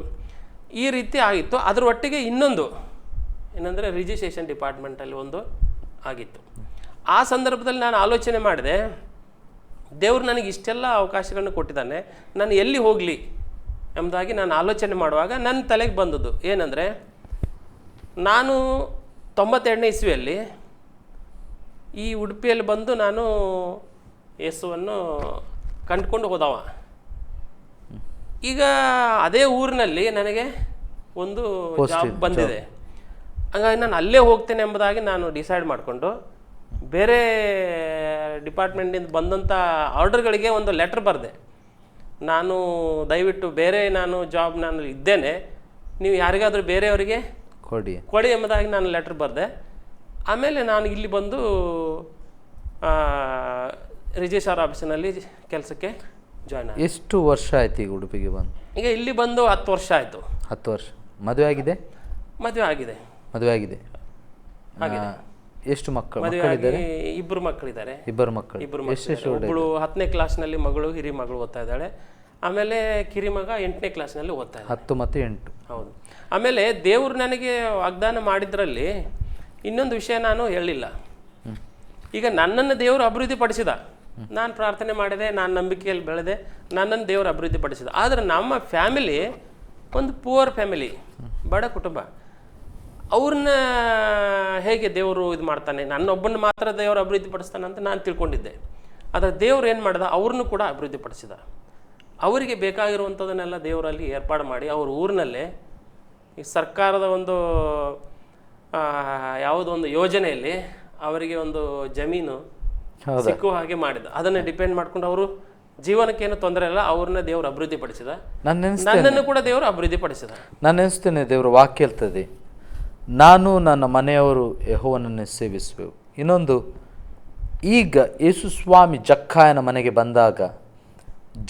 ಈ ರೀತಿ ಆಗಿತ್ತು. ಅದ್ರ ಒಟ್ಟಿಗೆ ಇನ್ನೊಂದು ಏನಂದರೆ ರಿಜಿಸ್ಟ್ರೇಷನ್ ಡಿಪಾರ್ಟ್ಮೆಂಟಲ್ಲಿ ಒಂದು ಆಗಿತ್ತು. ಆ ಸಂದರ್ಭದಲ್ಲಿ ನಾನು ಆಲೋಚನೆ ಮಾಡಿದೆ, ದೇವರು ನನಗೆ ಇಷ್ಟೆಲ್ಲ ಅವಕಾಶಗಳನ್ನು ಕೊಟ್ಟಿದ್ದಾನೆ, ನಾನು ಎಲ್ಲಿ ಹೋಗಲಿ ಎಂಬುದಾಗಿ ನಾನು ಆಲೋಚನೆ ಮಾಡುವಾಗ ನನ್ನ ತಲೆಗೆ ಬಂದದ್ದು ಏನಂದರೆ, ನಾನು 92ನೇ ಇಸ್ವಿಯಲ್ಲಿ ಈ ಉಡುಪಿಯಲ್ಲಿ ಬಂದು ನಾನು ಯೇಸುವನ್ನು ಕಂಡುಕೊಂಡು ಹೋದವ. ಈಗ ಅದೇ ಊರಿನಲ್ಲಿ ನನಗೆ ಒಂದು ಜಾಬ್ ಬಂದಿದೆ, ಹಾಗಾಗಿ ನಾನು ಅಲ್ಲೇ ಹೋಗ್ತೇನೆ ಎಂಬುದಾಗಿ ನಾನು ಡಿಸೈಡ್ ಮಾಡಿಕೊಂಡು ಬೇರೆ ಡಿಪಾರ್ಟ್ಮೆಂಟಿಂದ ಬಂದಂಥ ಆರ್ಡರ್ಗಳಿಗೆ ಒಂದು ಲೆಟ್ರ್ ಬರೆದೆ. ನಾನು ದಯವಿಟ್ಟು ನಾನು ಜಾಬ್ ಇದ್ದೇನೆ, ನೀವು ಯಾರಿಗಾದರೂ ಬೇರೆಯವರಿಗೆ ಕೊಡಿ ಎಂಬುದಾಗಿ ನಾನು ಲೆಟ್ರ್ ಬರೆದೆ. ಆಮೇಲೆ ನಾನು ಇಲ್ಲಿ ಬಂದು ರಿಜಿಸ್ಟ್ರಾರ್ ಆಫೀಸಿನಲ್ಲಿ ಕೆಲಸಕ್ಕೆ ಜಾಯ್ನ್ ಆಗಿದೆ. ಎಷ್ಟು ವರ್ಷ ಆಯ್ತು ಈಗ ಉಡುಪಿಗೆ ಬಂದು? ಈಗ ಇಲ್ಲಿ ಬಂದು 10 ವರ್ಷ ಆಯಿತು. 10 ವರ್ಷ. ಮದುವೆ ಆಗಿದೆ? ಮದುವೆ ಆಗಿದೆ. ಎಷ್ಟು ಮಕ್ಕಳಿದ್ದಾರೆ? 2 ಮಕ್ಕಳಿದ್ದಾರೆ. 2 ಮಕ್ಕಳು. ಒಬ್ಬಳು 10ನೇ ಕ್ಲಾಸ್ನಲ್ಲಿ ಮಗಳು, ಹಿರಿ ಮಗಳು ಓದ್ತಾ ಇದ್ದಾಳೆ. ಆಮೇಲೆ ಕಿರಿಮಗ 8ನೇ ಕ್ಲಾಸ್ನಲ್ಲಿ ಓದ್ತಾ ಇದ್ದಾಳೆ. 10 ಮತ್ತು 8. ಹೌದು. ಆಮೇಲೆ ದೇವರು ನನಗೆ ವಾಗ್ದಾನ ಮಾಡಿದ್ರಲ್ಲಿ ಇನ್ನೊಂದು ವಿಷಯ ನಾನು ಹೇಳಿಲ್ಲ. ಈಗ ನನ್ನನ್ನು ದೇವರು ಅಭಿವೃದ್ಧಿ ಪಡಿಸಿದ, ನಾನು ಪ್ರಾರ್ಥನೆ ಮಾಡಿದೆ, ನಾನು ನಂಬಿಕೆಯಲ್ಲಿ ಬೆಳೆದೆ, ನನ್ನನ್ನು ದೇವರು ಅಭಿವೃದ್ಧಿ ಪಡಿಸಿದ. ಆದರೆ ನಮ್ಮ ಫ್ಯಾಮಿಲಿ ಒಂದು ಪುವರ್ ಫ್ಯಾಮಿಲಿ, ಬಡ ಕುಟುಂಬ. ಅವ್ರನ್ನ ಹೇಗೆ ದೇವರು ಇದು ಮಾಡ್ತಾನೆ, ನನ್ನೊಬ್ಬನ ಮಾತ್ರ ದೇವರು ಅಭಿವೃದ್ಧಿ ಪಡಿಸ್ತಾನೆ ಅಂತ ನಾನು ತಿಳ್ಕೊಂಡಿದ್ದೆ. ಆದರೆ ದೇವರು ಏನು ಮಾಡಿದ, ಅವ್ರನ್ನೂ ಕೂಡ ಅಭಿವೃದ್ಧಿಪಡಿಸಿದ. ಅವರಿಗೆ ಬೇಕಾಗಿರುವಂಥದ್ದನ್ನೆಲ್ಲ ದೇವರಲ್ಲಿ ಏರ್ಪಾಡು ಮಾಡಿ ಅವ್ರ ಊರಿನಲ್ಲೇ ಈ ಸರ್ಕಾರದ ಒಂದು ಯಾವುದೋ ಒಂದು ಯೋಜನೆಯಲ್ಲಿ ಅವರಿಗೆ ಒಂದು ಜಮೀನು ಸಿಕ್ಕುವ ಹಾಗೆ ಮಾಡಿದ. ಅದನ್ನು ಡಿಪೆಂಡ್ ಮಾಡ್ಕೊಂಡು ಅವರು ಜೀವನಕ್ಕೇನು ತೊಂದರೆ ಇಲ್ಲ, ಅವ್ರನ್ನ ದೇವರು ಅಭಿವೃದ್ಧಿಪಡಿಸಿದ. ನನ್ನನ್ನು ಕೂಡ ದೇವರು ಅಭಿವೃದ್ಧಿಪಡಿಸಿದ. ನಾನು ಎನಿಸ್ತೇನೆ ದೇವರು ವಾಕ್ಯ ಹೇಳ್ತದೆ, ನಾನು ನನ್ನ ಮನೆಯವರು ಯೆಹೋವನನ್ನೇ ಸೇವಿಸುವೆವು. ಇನ್ನೊಂದು, ಈಗ ಯೇಸು ಸ್ವಾಮಿ ಜಕ್ಕಾಯನ ಮನೆಗೆ ಬಂದಾಗ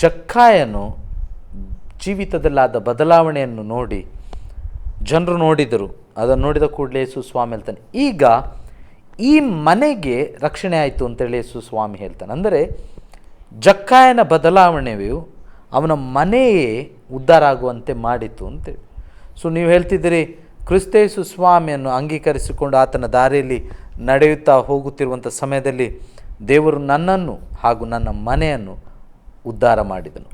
ಜಕ್ಕಾಯನು ಜೀವಿತದಲ್ಲಾದ ಬದಲಾವಣೆಯನ್ನು ನೋಡಿ ಜನರು ನೋಡಿದರು. ಅದನ್ನು ನೋಡಿದ ಕೂಡಲೇ ಯೇಸು ಸ್ವಾಮಿ ಹೇಳ್ತಾನೆ, ಈಗ ಈ ಮನೆಗೆ ರಕ್ಷಣೆ ಆಯಿತು ಅಂತೇಳಿ ಯೇಸು ಸ್ವಾಮಿ ಹೇಳ್ತಾನೆ. ಅಂದರೆ ಜಕ್ಕಾಯನ ಬದಲಾವಣೆಯು ಅವನ ಮನೆಯೇ ಉದ್ಧಾರ ಆಗುವಂತೆ ಮಾಡಿತು ಅಂತೇಳಿ. ಸೊ ನೀವು ಹೇಳ್ತಿದ್ದೀರಿ, ಕ್ರಿಸ್ತೇಸು ಸ್ವಾಮಿಯನ್ನು ಅಂಗೀಕರಿಸಿಕೊಂಡು ಆತನ ದಾರಿಯಲ್ಲಿ ನಡೆಯುತ್ತಾ ಹೋಗುತ್ತಿರುವಂಥ ಸಮಯದಲ್ಲಿ ದೇವರು ನನ್ನನ್ನು ಹಾಗೂ ನನ್ನ ಮನೆಯನ್ನು ಉದ್ಧಾರ ಮಾಡಿದನು.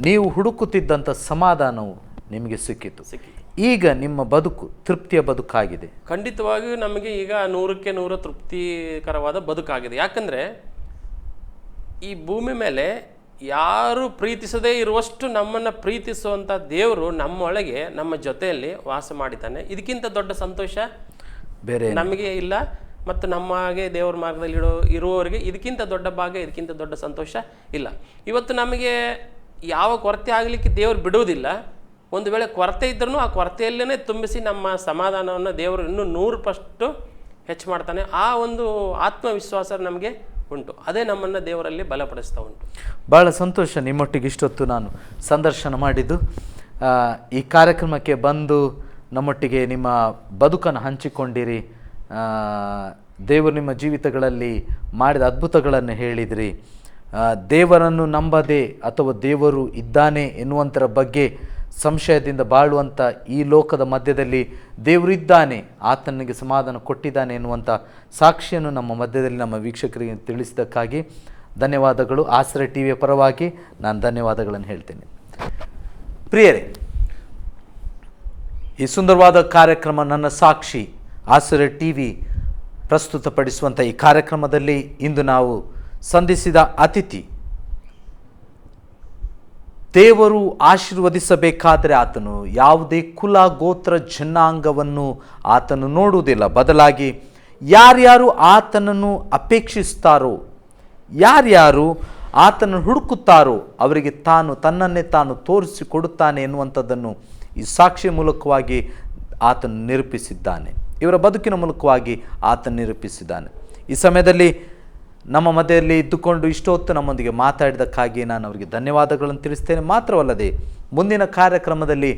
ನೀವು ಹುಡುಕುತ್ತಿದ್ದಂಥ ಸಮಾಧಾನವು ನಿಮಗೆ ಸಿಕ್ಕಿತು. ಈಗ ನಿಮ್ಮ ಬದುಕು ತೃಪ್ತಿಯ ಬದುಕಾಗಿದೆ. ಖಂಡಿತವಾಗಿಯೂ ನಮಗೆ ಈಗ 100ಕ್ಕೆ 100 ತೃಪ್ತಿಕರವಾದ ಬದುಕಾಗಿದೆ. ಯಾಕಂದರೆ ಈ ಭೂಮಿ ಮೇಲೆ ಯಾರು ಪ್ರೀತಿಸದೇ ಇರುವಷ್ಟು ನಮ್ಮನ್ನು ಪ್ರೀತಿಸುವಂಥ ದೇವರು ನಮ್ಮೊಳಗೆ ನಮ್ಮ ಜೊತೆಯಲ್ಲಿ ವಾಸ ಮಾಡಿದ್ದಾನೆ. ಇದಕ್ಕಿಂತ ದೊಡ್ಡ ಸಂತೋಷ ಬೇರೆ ನಮಗೆ ಇಲ್ಲ. ಮತ್ತು ನಮ್ಮ ಹಾಗೆ ದೇವರ ಮಾರ್ಗದಲ್ಲಿ ಇರುವವರಿಗೆ ಇದಕ್ಕಿಂತ ದೊಡ್ಡ ಭಾಗ್ಯ, ಇದಕ್ಕಿಂತ ದೊಡ್ಡ ಸಂತೋಷ ಇಲ್ಲ. ಇವತ್ತು ನಮಗೆ ಯಾವ ಕೊರತೆ ಆಗಲಿಕ್ಕೆ ದೇವರು ಬಿಡುವುದಿಲ್ಲ. ಒಂದು ವೇಳೆ ಕೊರತೆ ಇದ್ರೂ ಆ ಕೊರತೆಯಲ್ಲೇ ತುಂಬಿಸಿ ನಮ್ಮ ಸಮಾಧಾನವನ್ನು ದೇವರು ಇನ್ನೂ 100% ಹೆಚ್ಚು ಮಾಡ್ತಾನೆ. ಆ ಒಂದು ಆತ್ಮವಿಶ್ವಾಸ ನಮಗೆ ಉಂಟು. ಅದೇ ನಮ್ಮನ್ನು ದೇವರಲ್ಲಿ ಬಲಪಡಿಸ್ತಾ ಉಂಟು. ಭಾಳ ಸಂತೋಷ ನಿಮ್ಮೊಟ್ಟಿಗೆ ಇಷ್ಟೊತ್ತು ನಾನು ಸಂದರ್ಶನ ಮಾಡಿದ್ದು. ಈ ಕಾರ್ಯಕ್ರಮಕ್ಕೆ ಬಂದು ನಮ್ಮೊಟ್ಟಿಗೆ ನಿಮ್ಮ ಬದುಕನ್ನು ಹಂಚಿಕೊಂಡಿರಿ. ದೇವರು ನಿಮ್ಮ ಜೀವಿತಗಳಲ್ಲಿ ಮಾಡಿದ ಅದ್ಭುತಗಳನ್ನು ಹೇಳಿದಿರಿ. ದೇವರನ್ನು ನಂಬದೆ ಅಥವಾ ದೇವರು ಇದ್ದಾನೆ ಎನ್ನುವಂಥರ ಬಗ್ಗೆ ಸಂಶಯದಿಂದ ಬಾಳುವಂಥ ಈ ಲೋಕದ ಮಧ್ಯದಲ್ಲಿ ದೇವರು ಇದ್ದಾನೆ, ಆತನಿಗೆ ಸಮಾಧಾನ ಕೊಟ್ಟಿದ್ದಾನೆ ಎನ್ನುವಂಥ ಸಾಕ್ಷಿಯನ್ನು ನಮ್ಮ ಮಧ್ಯದಲ್ಲಿ ನಮ್ಮ ವೀಕ್ಷಕರಿಗೆ ತಿಳಿಸಿದ್ದಕ್ಕಾಗಿ ಧನ್ಯವಾದಗಳು. ಆಶ್ರಯ ಟಿವಿಯ ಪರವಾಗಿ ನಾನು ಧನ್ಯವಾದಗಳನ್ನು ಹೇಳ್ತೇನೆ. ಪ್ರಿಯರೇ, ಈ ಸುಂದರವಾದ ಕಾರ್ಯಕ್ರಮ ನನ್ನ ಸಾಕ್ಷಿ ಆಶ್ರಯ ಟಿವಿ ಪ್ರಸ್ತುತಪಡಿಸುವಂಥ ಈ ಕಾರ್ಯಕ್ರಮದಲ್ಲಿ ಇಂದು ನಾವು ಸಂಧಿಸಿದ ಅತಿಥಿ, ದೇವರು ಆಶೀರ್ವದಿಸಬೇಕಾದರೆ ಆತನು ಯಾವುದೇ ಕುಲ ಗೋತ್ರ ಜನಾಂಗವನ್ನು ಆತನು ನೋಡುವುದಿಲ್ಲ. ಬದಲಾಗಿ ಯಾರ್ಯಾರು ಆತನನ್ನು ಅಪೇಕ್ಷಿಸ್ತಾರೋ, ಯಾರ್ಯಾರು ಆತನನ್ನು ಹುಡುಕುತ್ತಾರೋ ಅವರಿಗೆ ತಾನು ತನ್ನನ್ನೇ ತಾನು ತೋರಿಸಿಕೊಡುತ್ತಾನೆ ಎನ್ನುವಂಥದ್ದನ್ನು ಈ ಸಾಕ್ಷಿಯ ಮೂಲಕವಾಗಿ ಆತನು ನಿರೂಪಿಸಿದ್ದಾನೆ. ಇವರ ಬದುಕಿನ ಮೂಲಕವಾಗಿ ಆತನು ನಿರೂಪಿಸಿದ್ದಾನೆ. ಈ ಸಮಯದಲ್ಲಿ ನಮ್ಮ ಮಧ್ಯದಲ್ಲಿ ಇದ್ದುಕೊಂಡು ಇಷ್ಟೊತ್ತು ನಮ್ಮೊಂದಿಗೆ ಮಾತಾಡಿದ್ದಕ್ಕಾಗಿ ನಾನು ಅವರಿಗೆ ಧನ್ಯವಾದಗಳನ್ನು ತಿಳಿಸ್ತೇನೆ. ಮಾತ್ರವಲ್ಲದೆ ಮುಂದಿನ ಕಾರ್ಯಕ್ರಮದಲ್ಲಿ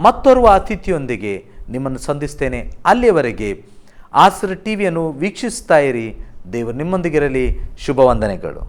ಮತ್ತೋರ್ವ ಅತಿಥಿಯೊಂದಿಗೆ ನಿಮ್ಮನ್ನು ಸಂಧಿಸ್ತೇನೆ. ಅಲ್ಲಿಯವರೆಗೆ ಆಶ್ರಯ ಟಿವಿಯನ್ನು ವೀಕ್ಷಿಸ್ತಾ ಇರಿ. ದೇವರು ನಿಮ್ಮೊಂದಿಗಿರಲಿ. ಶುಭ ವಂದನೆಗಳು.